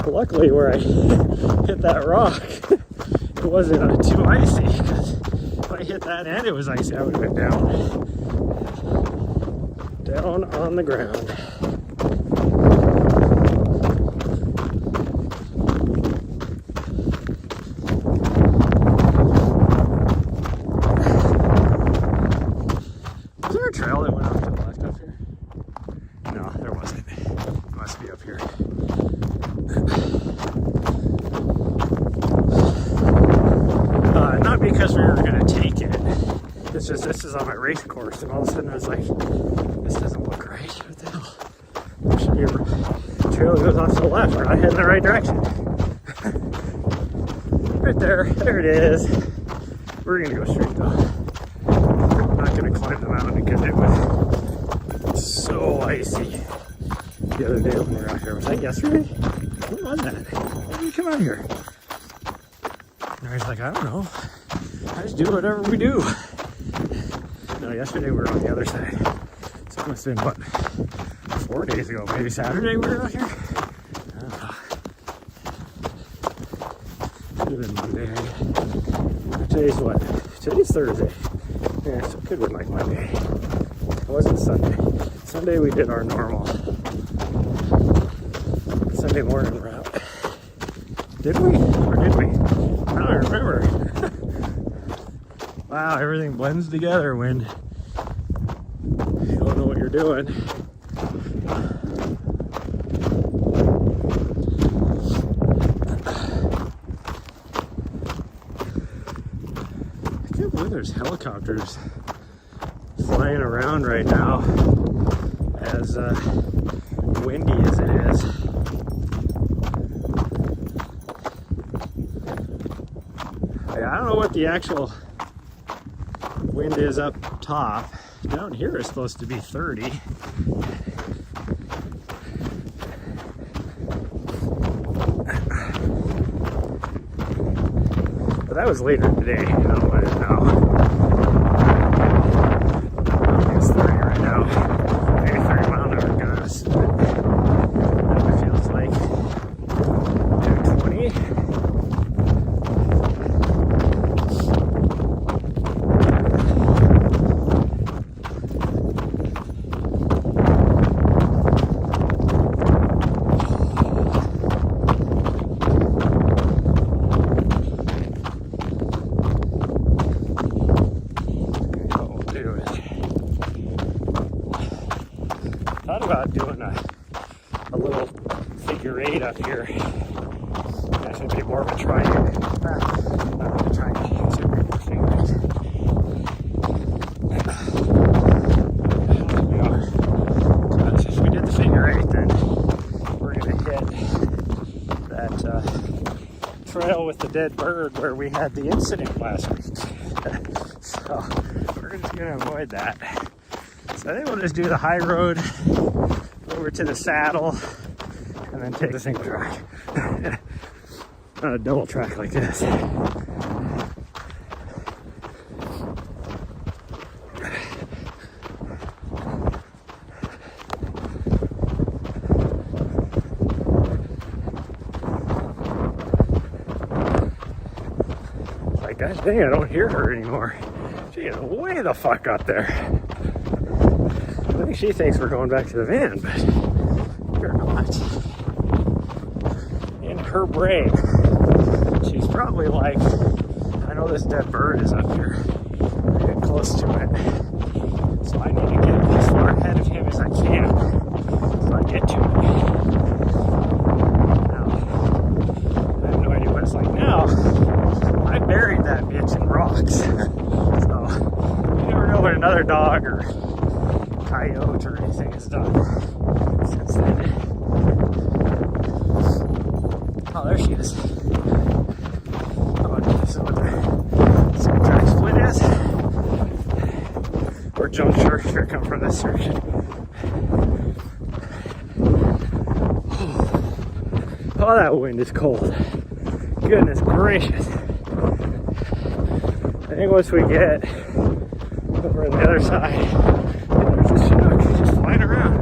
Luckily, where I hit that rock, it wasn't too icy, because if I hit that and it was icy, I would have been down on the ground. Trail that went off to the left up here? No, there wasn't. It must be up here. Not because we were going to take it. It's just this is on my race course, and all of a sudden I was like, this doesn't look right. What the hell? There should be a trail that goes off to the left. We're not heading the right direction. Right there. There it is. We're going to go straight though. Going to climb the mountain because it was so icy the other day when we were out here. Was that yesterday? What was that? Why did we come out here? And I was like, I don't know. I just do whatever we do. No, yesterday we were on the other side. So it must have been, what, 4 days ago? Maybe Saturday we were out here? I don't know. Should have been Monday. Today's what? Today's Thursday. Yeah, so it could have been like Monday. It wasn't Sunday. Sunday we did our normal Sunday morning route. Did we? Or did we? I don't remember. Wow, everything blends together when you don't know what you're doing. there's helicopters flying around right now, as windy as it is. I don't know what the actual wind is up top. Down here is supposed to be 30. But that was later today. I don't know what it is now. I think it's 30 right now. Maybe 30 mile an hour gusts. But it feels like 20. Thought about doing a little figure eight up here. That should be more of a triangle. Not really a triangle. It should be more figures. Because if we did the figure eight, then we're going to hit that trail with the dead bird where we had the incident last week. So we're just going to avoid that. So I think we'll just do the high road over to the saddle and then take the single track. Not a double track like this. Like, gosh dang, I don't hear her anymore. She is way the fuck up there. I think she thinks we're going back to the van, but we're not. In her brain, she's probably like, I know this dead bird is up here. I get close to it. So I need to get as far ahead of him as I can so I get to it. Now, I have no idea what it's like now. I buried that bitch in rocks. So you never know what another dog or coyote or anything has done since then. Oh, there she is. Oh, this is what the second track split is. Or Jones sure come from this direction. Oh, that wind is cold. Goodness gracious. I think once we get over on the other side, there's a Chinook just flying around.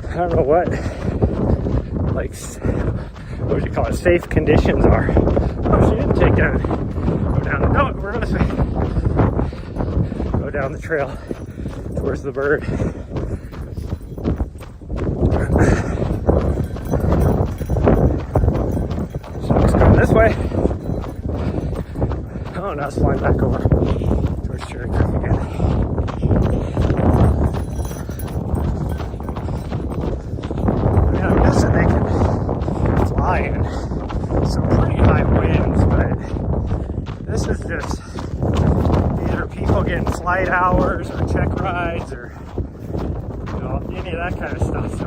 I don't know what, like, what would you call it, safe conditions are. Oh, she didn't go down, no, we're going to go down the trail towards the bird. Chinook's going this way. Oh, now it's flying back over towards Cherry Creek again. Yeah, I'm guessing they can fly in some pretty high winds, but this is just either people getting flight hours or check rides or, you know, any of that kind of stuff. So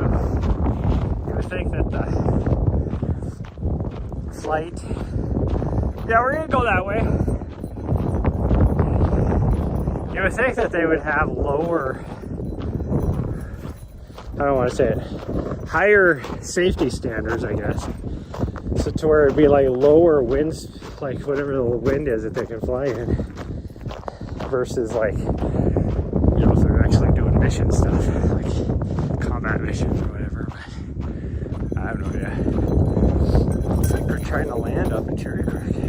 you would think that the flight, yeah, we're gonna go that way. You would think that they would have lower, I don't want to say it, higher safety standards, I guess. So to where it'd be like lower winds, like whatever the wind is that they can fly in, versus like, you know, if they're actually doing mission stuff, like combat missions or whatever. But I have no idea. Looks like they're trying to land up in Cherry Creek. I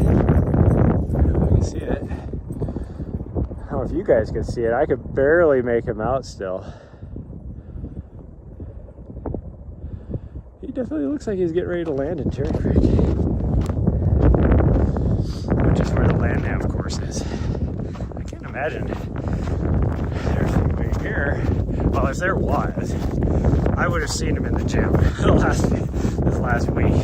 can see it. I don't know if you guys can see it. I could barely make him out still. He definitely looks like he's getting ready to land in Cherry Creek, which is where the land nav course is. I can't imagine there's anybody here. Well, if there was, I would have seen him in the gym this last week.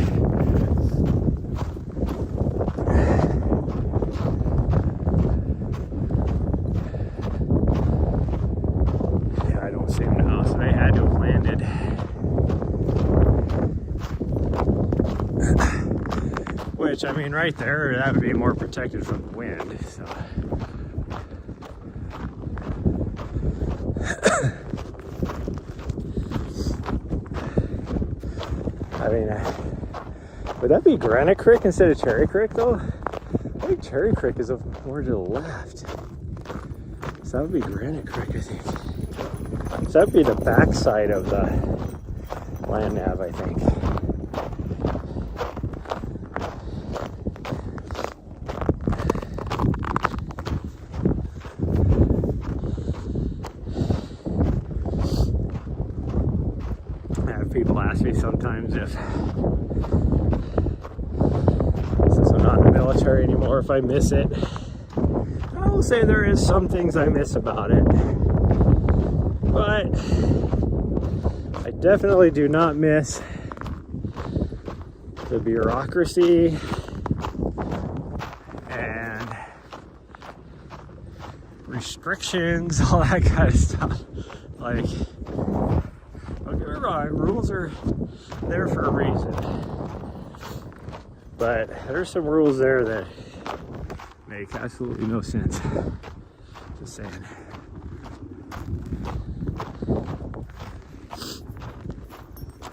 which I mean right there, that would be more protected from the wind. So. I mean, would that be Granite Creek instead of Cherry Creek though? I think Cherry Creek is more to the left. So that would be Granite Creek, I think. So that would be the backside of the land nav, I think. I have people ask me sometimes if, since I'm not in the military anymore, if I miss it. I will say there is some things I miss about it, but I definitely do not miss the bureaucracy and restrictions, all that kind of stuff. Like, don't get me wrong, rules are there for a reason, but there's some rules there that make absolutely no sense. Just saying.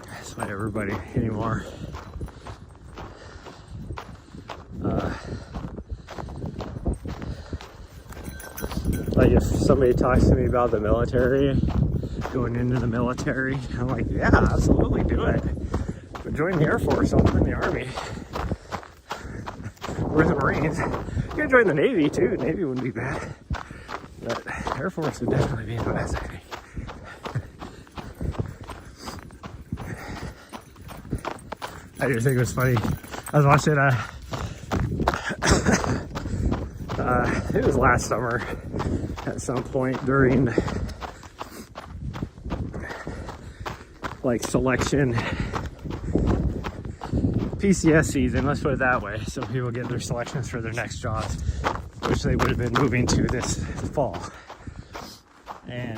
That's why everybody anymore. Like if somebody talks to me about the military, going into the military, I'm like, yeah, absolutely do it. But join the Air Force, don't join the Army. Or the Marines. You can join the Navy too. Navy wouldn't be bad. But Air Force would definitely be the best, I think. I just think it was funny. I was watching it was last summer at some point during like selection PCS season, let's put it that way. So people get their selections for their next jobs, which they would have been moving to this fall. And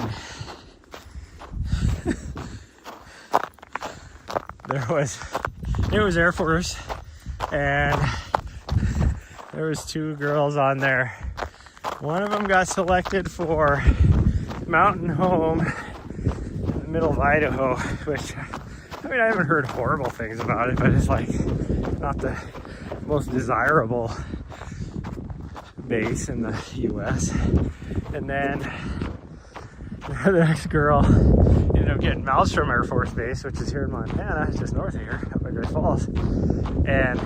it was Air Force, and there was two girls on there. One of them got selected for mountain home in the middle of Idaho, which, I mean, I haven't heard horrible things about it, but it's like not the most desirable base in the US. And then the next girl ended up getting Maelstrom Air Force Base, which is here in Montana, just north of here, up by Great Falls. And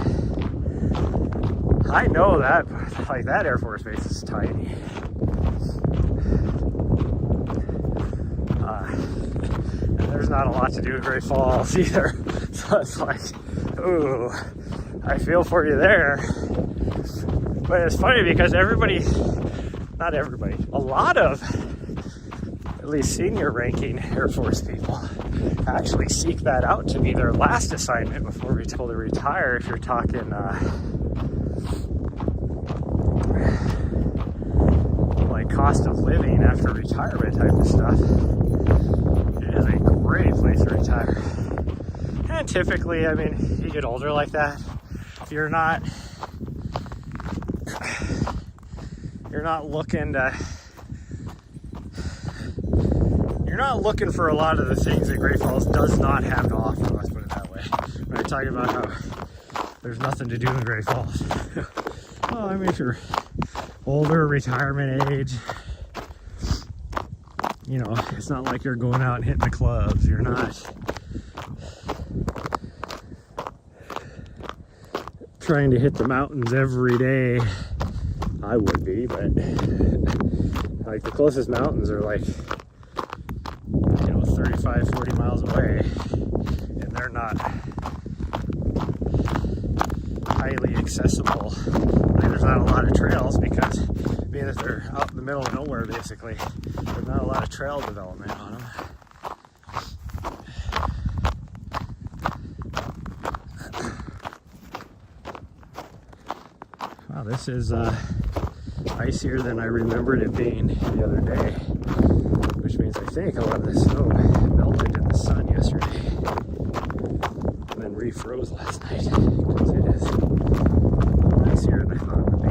I know that, like, that Air Force Base is tiny. And there's not a lot to do in Great Falls either. So it's like, ooh, I feel for you there. But it's funny because not everybody, a lot of, at least senior ranking Air Force people actually seek that out to be their last assignment before we're told to retire. If you're talking like cost of living after retirement type of stuff, it is a great place to retire. And typically, I mean, you get older like that, you're not looking for a lot of the things that Great Falls does not have to offer, let's put it that way. When I talk about how there's nothing to do in Great Falls. Well, I mean, if you're older, retirement age, you know, it's not like you're going out and hitting the clubs. You're not trying to hit the mountains every day. I would be, but like the closest mountains are like, 35, 40 miles away, and they're not highly accessible. Like, there's not a lot of trails because being that they're out in the middle of nowhere, basically, there's not a lot of trail development on them. Wow, this is icier than I remembered it being the other day, which means I think a lot of the snow melted in the sun yesterday and then refroze last night, because it is I thought it would be.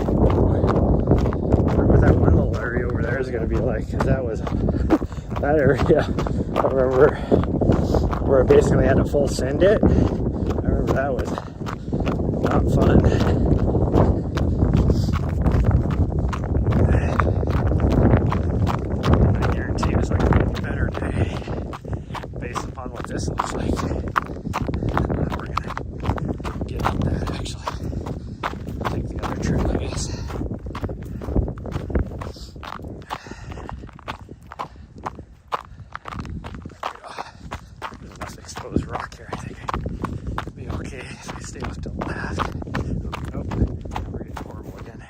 I wonder what that one little area over there is going to be like, because that was that area. I remember where I basically had to full send it. I remember that was not fun. I guarantee it's like a better day based upon what this looks like. We're gonna get up that actually. Take the other trail, I guess. There's enough exposed rock here, I think it'll be okay if we stay off to the left. Oh, we're getting horrible again.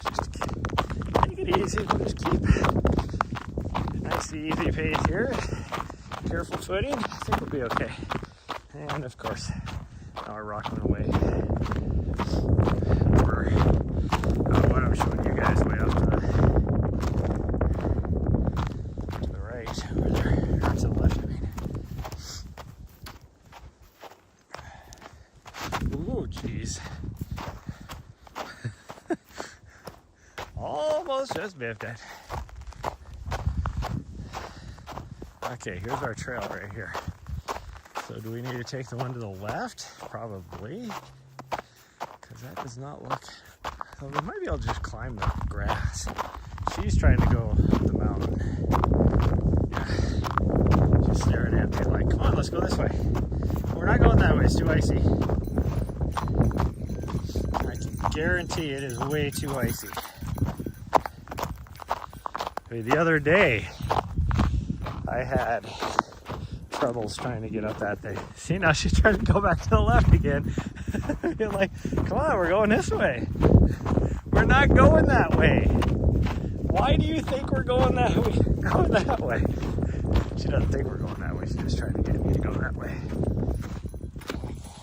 Just take it easy, we'll just keep nice easy pace here. Careful footing, I think we'll be okay. And of course, now our rock went away. We're what I'm showing you guys way up to the right, over there, or to the left, I mean. Ooh, jeez. Almost just biffed it. Okay, here's our trail right here. So do we need to take the one to the left? Probably. Because that does not look... So we might be able to just climb the grass. She's trying to go up the mountain. Yeah. She's staring at me like, come on, let's go this way. We're not going that way, it's too icy. I can guarantee it is way too icy. I mean, the other day, I had troubles trying to get up that thing. See, now she's trying to go back to the left again. You're like, come on, we're going this way. We're not going that way. Why do you think we're going that way? Going that way. She doesn't think we're going that way. She's just trying to get me to go that way.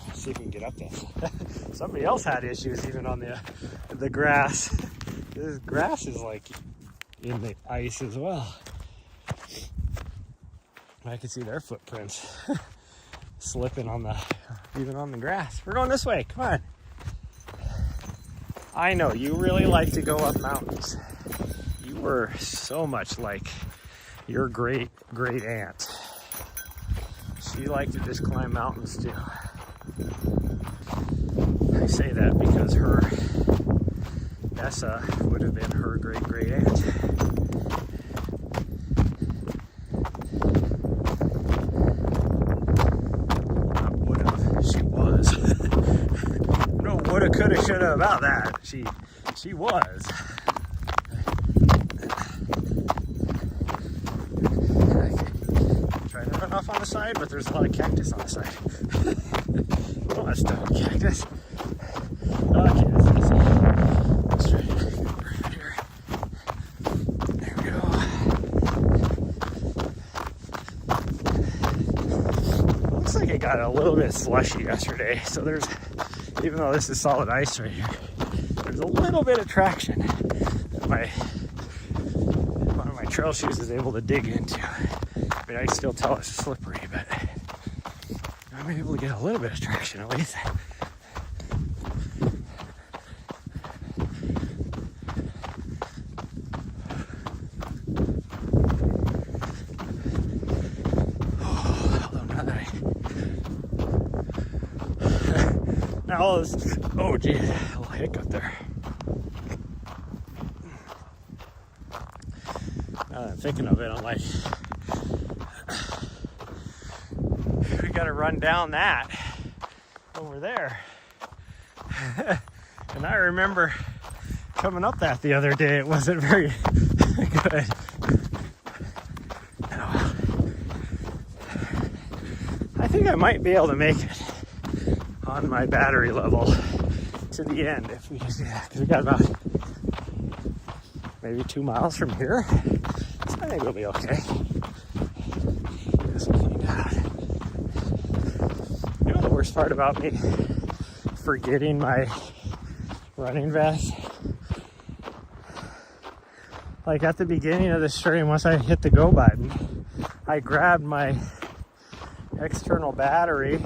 Let's see if we can get up this. Somebody else had issues even on the grass. This grass is like in the ice as well. I can see their footprints slipping on even on the grass. We're going this way, come on. I know, you really like to go up mountains. You were so much like your great aunt. She liked to just climb mountains too. I say that because Essa would have been her great aunt. Woulda, coulda, shoulda about that. She was. Trying to run off on the side, but there's a lot of cactus on the side. Oh, that's not cactus. Okay, that's easy. Let's try to go right here. There we go. Looks like it got a little bit slushy yesterday, so there's, even though this is solid ice right here, there's a little bit of traction that one of my trail shoes is able to dig into. I mean, I can still tell it's slippery, but I'm able to get a little bit of traction at least. Now, oh geez, a little hiccup there. Now that I'm thinking of it, I'm like, we gotta run down that over there. And I remember coming up that the other day, it wasn't very good. I think I might be able to make it on my battery level to the end if we just do that, because we got about maybe 2 miles from here, so I think we'll be okay. Just cleaned out. You know the worst part about me forgetting my running vest? like at the beginning of the stream, once I hit the go button, I grabbed my external battery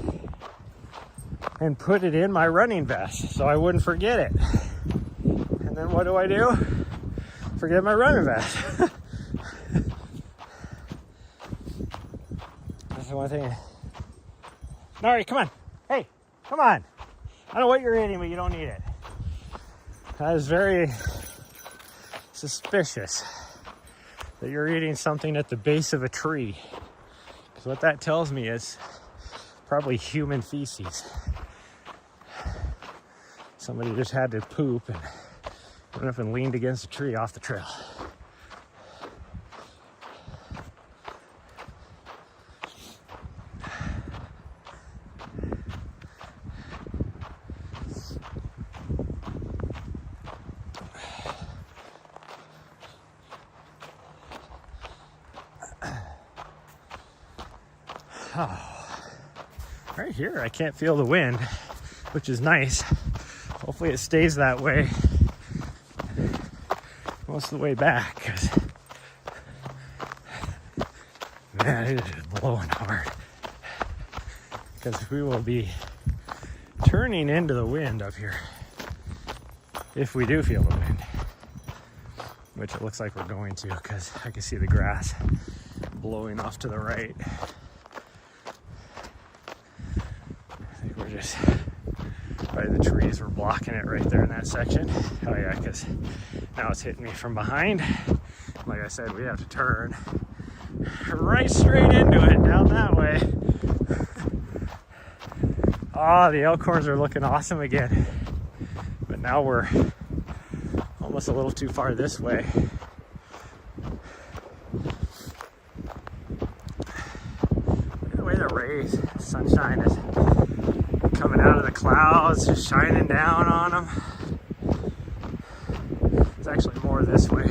and put it in my running vest so I wouldn't forget it. And then what do? Forget my running vest. That's the one thing. Nari, come on. Hey, come on. I don't know what you're eating, but you don't need it. That is very suspicious that you're eating something at the base of a tree. Because what that tells me is probably human feces. Somebody just had to poop and went up and leaned against a tree off the trail. Oh, right here, I can't feel the wind, which is nice. Hopefully it stays that way most of the way back, because man, it is blowing hard. Because we will be turning into the wind up here if we do feel the wind, which it looks like we're going to, because I can see the grass blowing off to the right. I think we're just by the trees, we're blocking it right there in that section. Oh yeah, because now it's hitting me from behind. Like I said, we have to turn right straight into it down that way. Oh, the elkhorns are looking awesome again. But now we're almost a little too far this way. Look at the way the rays, sunshine is coming out of the clouds, just shining down on them. It's actually more this way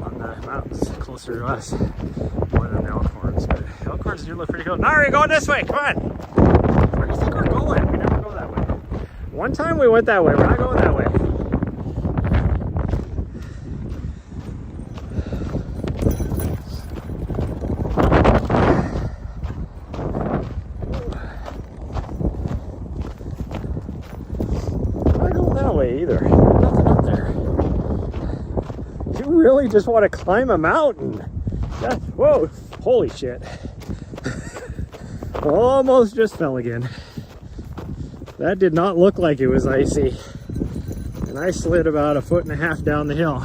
on the mountains closer to us, more than the elkhorns. But elkhorns do look pretty cool. Nari, going this way, come on. Where do you think we're going? We never go that way. One time we went that way, we're not going that way. Either. Nothing up there. You really just want to climb a mountain. Whoa, holy shit. Almost just fell again. That did not look like it was icy. And I slid about 1.5 feet down the hill.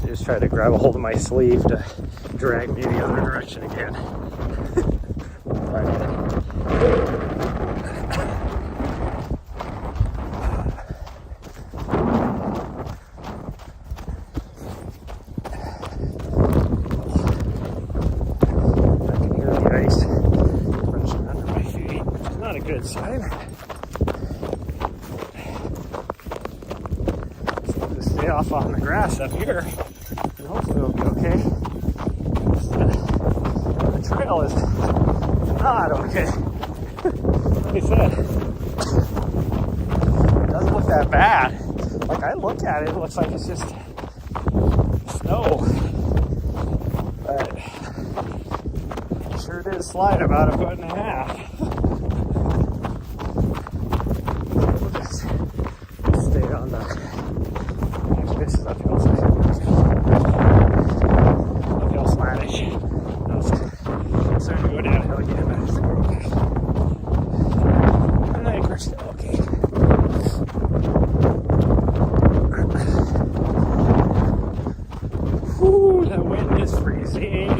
She just tried to grab a hold of my sleeve to drag me the other direction again. Good sign. So we'll just stay off on the grass up here, and hopefully we'll be okay. The trail is not okay. Like I said, it doesn't look that bad. Like I look at it, it looks like it's just snow, but it sure did slide about 1.5 feet. This is uphill slantish. It's starting to go downhill again, but it's okay. I think we're still okay. Whew, the wind is freezing.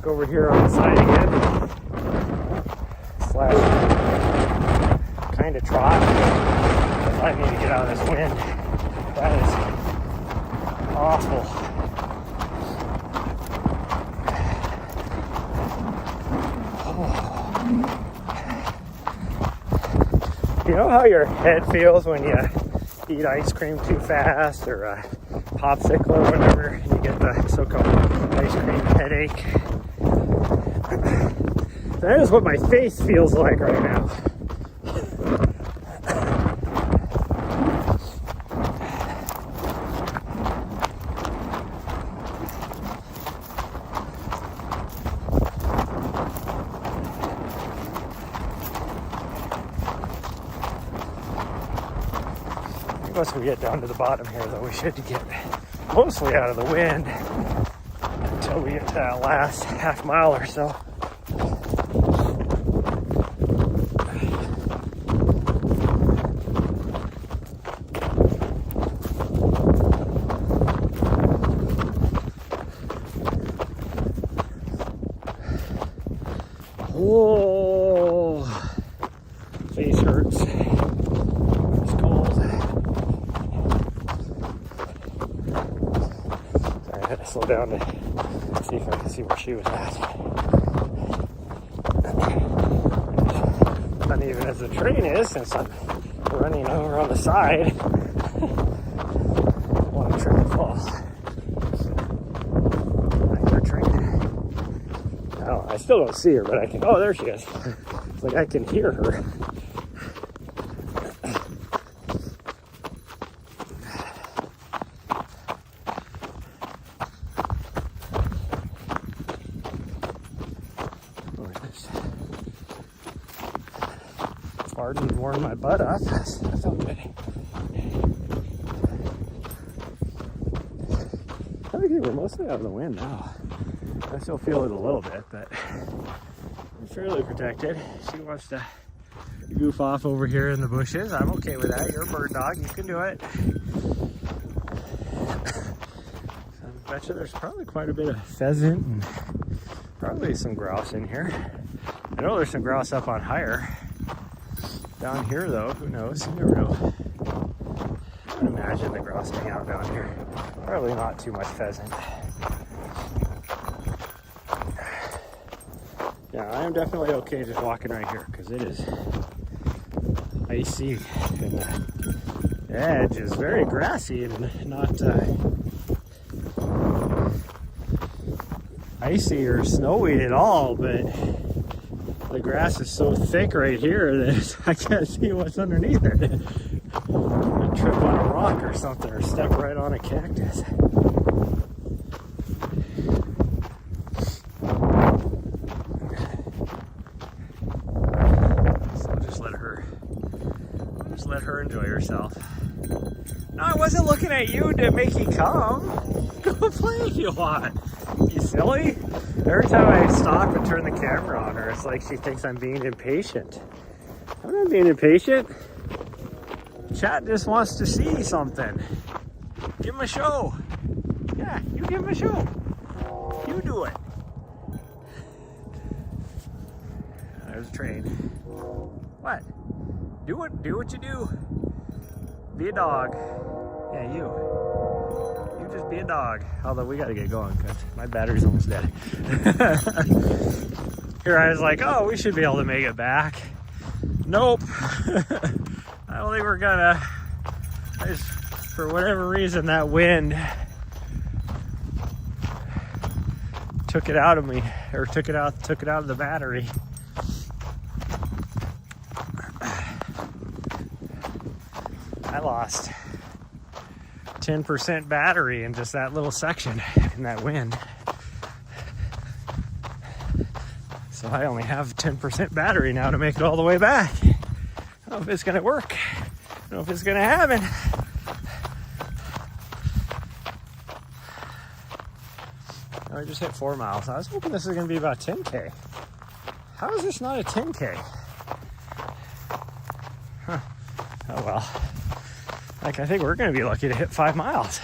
Over here on the side again, / kind of trot. I need to get out of this wind. That is awful. You know how your head feels when you eat ice cream too fast, or a popsicle or whatever, and you get the so-called ice cream headache? That is what my face feels like right now. Once we get down to the bottom here, though, we should get mostly out of the wind until we get to that last half mile or so. Oh, face hurts. It's cold. Sorry, I had to slow down to see if I can see where she was at. Uneven as the train is, since I'm running over on the side, I don't want to trip and fall. I still don't see her, but I can. Oh, there she is. It's like I can hear her. Farted and warmed my butt up. That felt good. I think we're mostly out of the wind now. I still feel it a little bit, but I'm fairly protected. She wants to goof off over here in the bushes. I'm okay with that. You're a bird dog. You can do it. I bet you there's probably quite a bit of pheasant and probably some grouse in here. I know there's some grouse up on higher. Down here, though, who knows? You never know. I would imagine the grouse hang out down here. Probably not too much pheasant. Yeah, I am definitely okay just walking right here because it is icy and the edge is very grassy and not icy or snowy at all, but the grass is so thick right here that I can't see what's underneath it. I trip on a rock or something or step right on a cactus. Let her enjoy herself. No, I wasn't looking at you to make you come. Go play if you want. You silly? Every time I stop and turn the camera on her, it's like she thinks I'm being impatient. I'm not being impatient. Chat just wants to see something. Give him a show. Yeah, you give him a show. You do it. There's a train. What? Do what you do. Be a dog. Yeah, you just be a dog. Although we gotta get going because my battery's almost dead. Here I was like, oh, we should be able to make it back. Nope. I don't think we're gonna. For whatever reason, that wind took it out of me, or took it out of the battery. I lost 10% battery in just that little section in that wind. So I only have 10% battery now to make it all the way back. I don't know if it's gonna work. I don't know if it's gonna happen. I just hit 4 miles. I was hoping this was gonna be about 10K. How is this not a 10K? Huh. Oh well. Like, I think we're going to be lucky to hit 5 miles.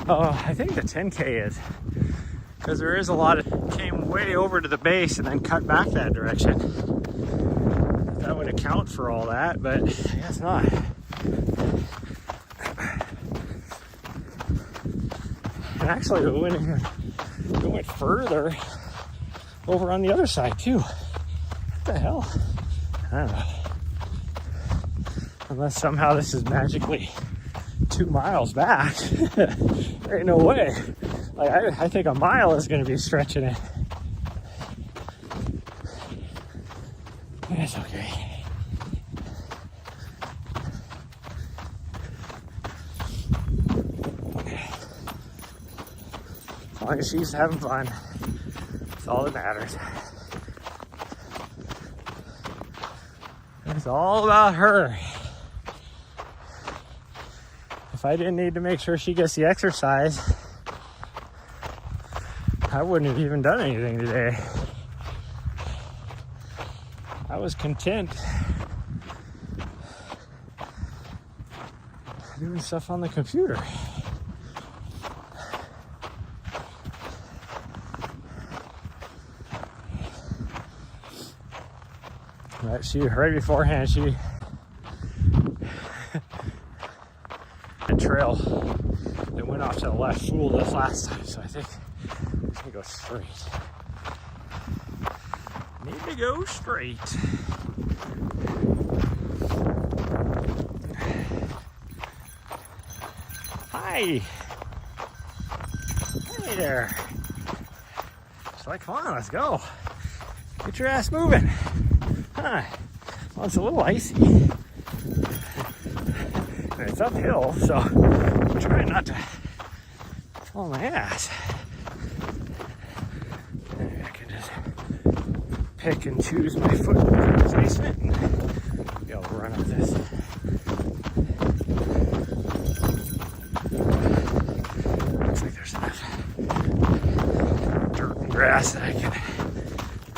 Oh, I think the 10K is because there is a lot of came way over to the base and then cut back that direction. That would account for all that, but I guess not. actually it went further over on the other side too. What the hell? I don't know. Unless somehow this is magically 2 miles back. There ain't no way. Like I think a mile is going to be stretching it. That's okay. As long as she's having fun, that's all that matters. It's all about her. If I didn't need to make sure she gets the exercise, I wouldn't have even done anything today. I was content doing stuff on the computer. Right beforehand, she the trail that went off to the left fooled us last time, so I think I'm just gonna go straight. Need to go straight. Hi. Hey there. She's like, come on, let's go. Get your ass moving. Huh. Well, it's a little icy. And it's uphill, so I'm trying not to fall my ass. Maybe I can just pick and choose my foot placement and be able to run up this. Looks like there's enough dirt and grass that I can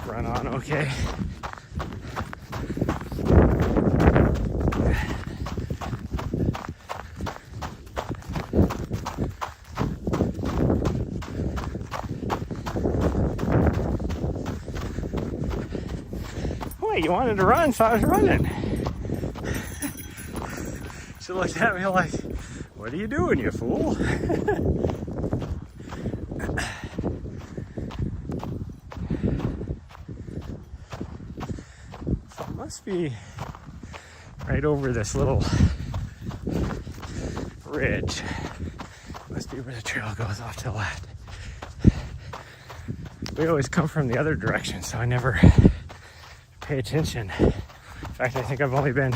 run on okay. You wanted to run, so I was running. She looked at me like, what are you doing, you fool? So it must be right over this little ridge. Must be where the trail goes off to the left. We always come from the other direction, so I never pay attention. In fact, I think I've only been,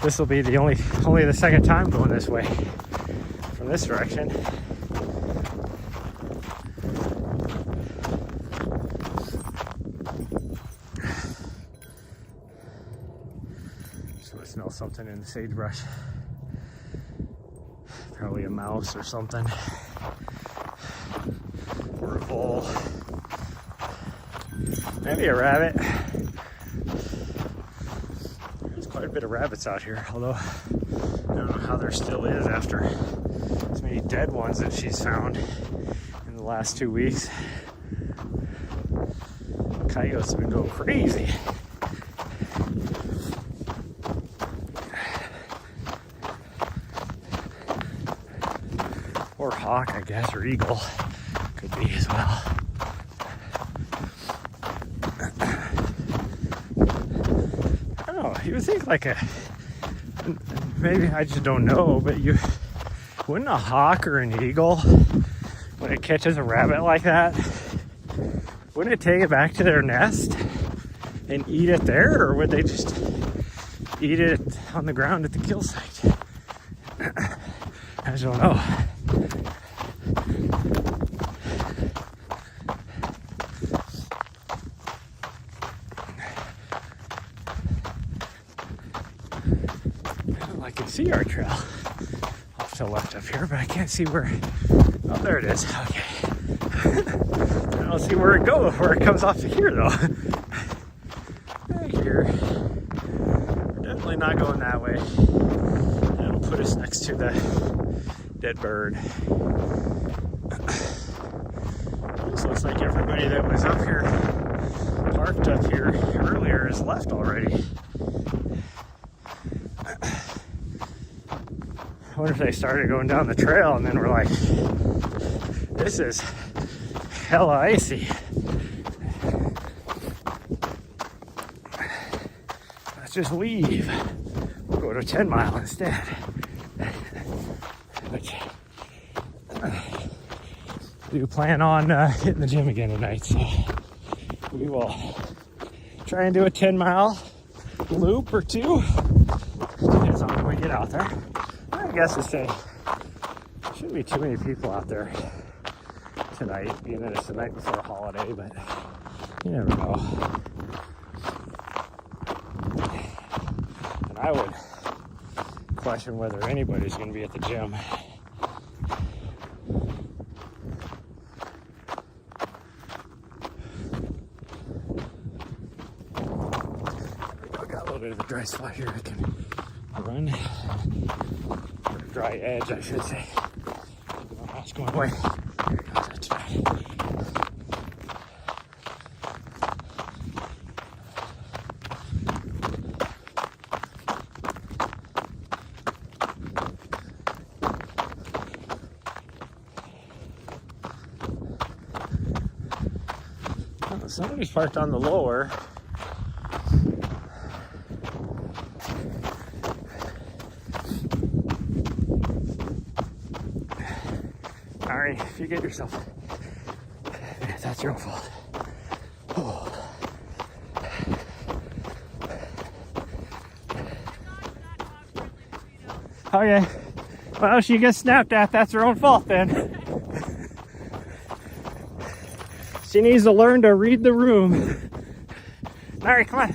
this will be the only the second time going this way from this direction. So I smell something in the sagebrush. Probably a mouse or something. Or a vole. Maybe a rabbit. Quite a bit of rabbits out here, although I don't know how there still is after as many dead ones that she's found in the last 2 weeks. Coyotes have been going crazy. Or hawk, I guess, or eagle could be as well. You would think like maybe I just don't know, but wouldn't a hawk or an eagle, when it catches a rabbit like that, wouldn't it take it back to their nest and eat it there, or would they just eat it on the ground at the kill site? I just don't know. I can see our trail off to the left up here, but I can't see where. Oh, there it is. Okay. I don't see where it goes, where it comes off to here though. Right here. We're definitely not going that way. That'll put us next to the dead bird. This looks like everybody that was up here, parked up here earlier, has left already. I wonder if they started going down the trail and then we're like, this is hella icy. Let's just leave. We'll go to 10 Mile instead. Okay. We do plan on hitting the gym again tonight, so we will try and do a 10 mile loop or two. Depends on when we get out there. I guess to say, shouldn't be too many people out there tonight, being that it's the night before a holiday, but you never know. And I would question whether anybody's going to be at the gym. Got a little bit of a dry spot here I can run. Or dry edge, I should say. Oh, it's going away. That's bad. Oh, somebody's parked on the lower. Sorry, if you get yourself, that's your own fault. Oh. Okay, well, she gets snapped at, that's her own fault then. She needs to learn to read the room. Mary, come on.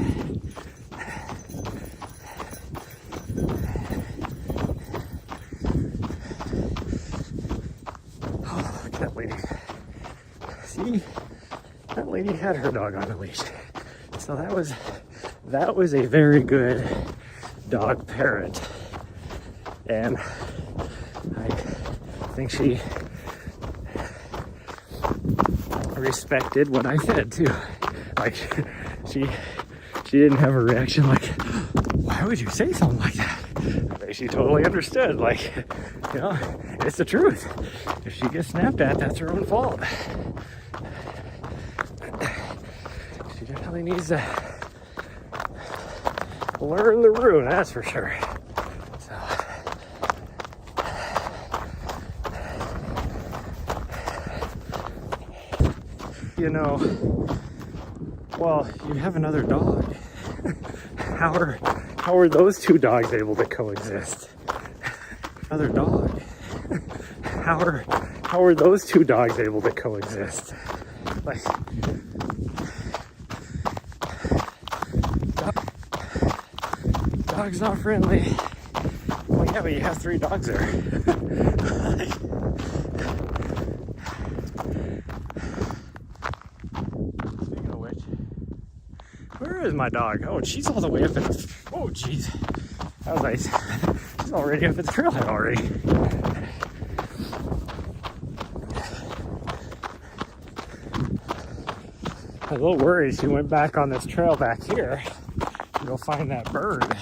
Oh, look at that lady. See, that lady had her dog on a leash. So that was a very good dog parent. And I think she respected what I said too. Like she didn't have a reaction like, why would you say something like that? I think she totally understood, like, you know, it's the truth. If she gets snapped at, that's her own fault. She definitely needs to learn the room, that's for sure. So you know, well, you have another dog. How are those two dogs able to coexist? Another dog. How are those two dogs able to coexist? Like, dog's not friendly. Well, yeah, but you have 3 dogs there. Speaking of which, where is my dog? Oh, she's all the way up in the... Oh, jeez. That was nice. She's already up at the trailhead already. I was a little worried she went back on this trail back here to go find that bird.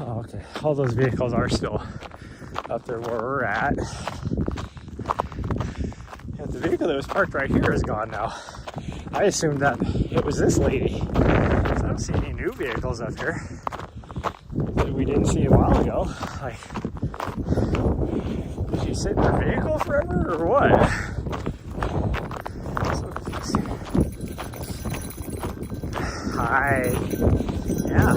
Oh, okay. All those vehicles are still up there where we're at. And the vehicle that was parked right here is gone now. I assumed that it was this lady. So I don't see any new vehicles up here that we didn't see a while ago. Like, did she sit in her vehicle forever or what? So confusing. Hi. Yeah.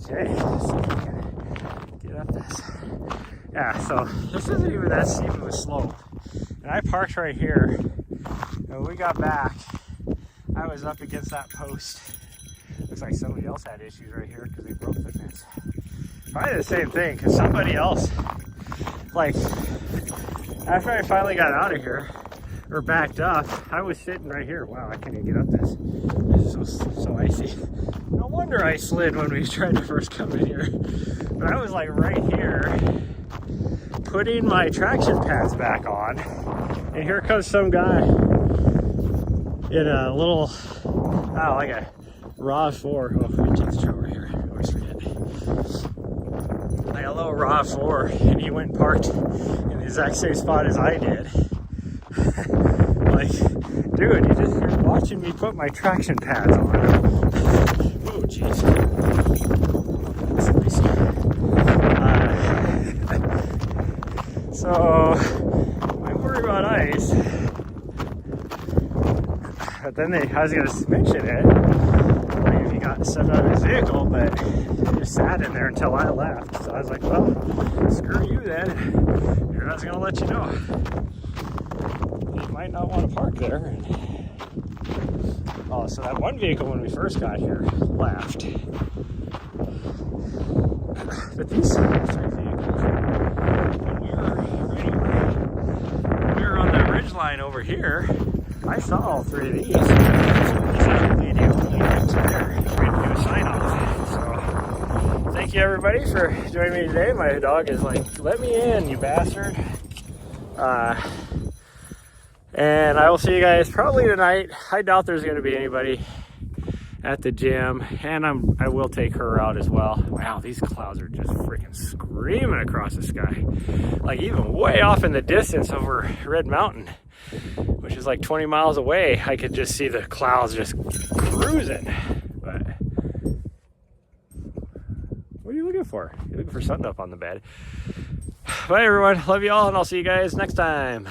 Okay, let's see if we can get up this. Yeah, so this isn't even that steep of a slope. And I parked right here. When we got back, I was up against that post. Looks like somebody else had issues right here because they broke the fence. Probably the same thing, because somebody else, like, after I finally got out of here, or backed up, I was sitting right here. Wow, I can't even get up this. This is so icy. No wonder I slid when we tried to first come in here. But I was like right here, putting my traction pads back on, and here comes some guy in a little, like a RAV4. Oh, we take the shower here. I always forget. Like a little RAV4, and he went and parked in the exact same spot as I did. Like, dude, you're watching me put my traction pads on. Oh, jeez. So, I worry about ice. But then I was going to mention it. Like, if he got stepped out of his vehicle, but he just sat in there until I left. So I was like, well, screw you then. I was going to let you know. You might not want to park there. Oh, so that one vehicle when we first got here left. But these three vehicles, when we were on that ridge line over here, I saw all three of these. So this is a video when we went to there. We had to do a sign off. So thank you everybody for joining me today. My dog is like, let me in, you bastard. And I will see you guys probably tonight. I doubt there's going to be anybody at the gym, and I will take her out as well. Wow, these clouds are just freaking screaming across the sky. Like even way off in the distance over Red Mountain, which is like 20 miles away, I could just see the clouds just cruising. But what are you looking for? You're looking for something up on the bed. Bye everyone, love you all, and I'll see you guys next time.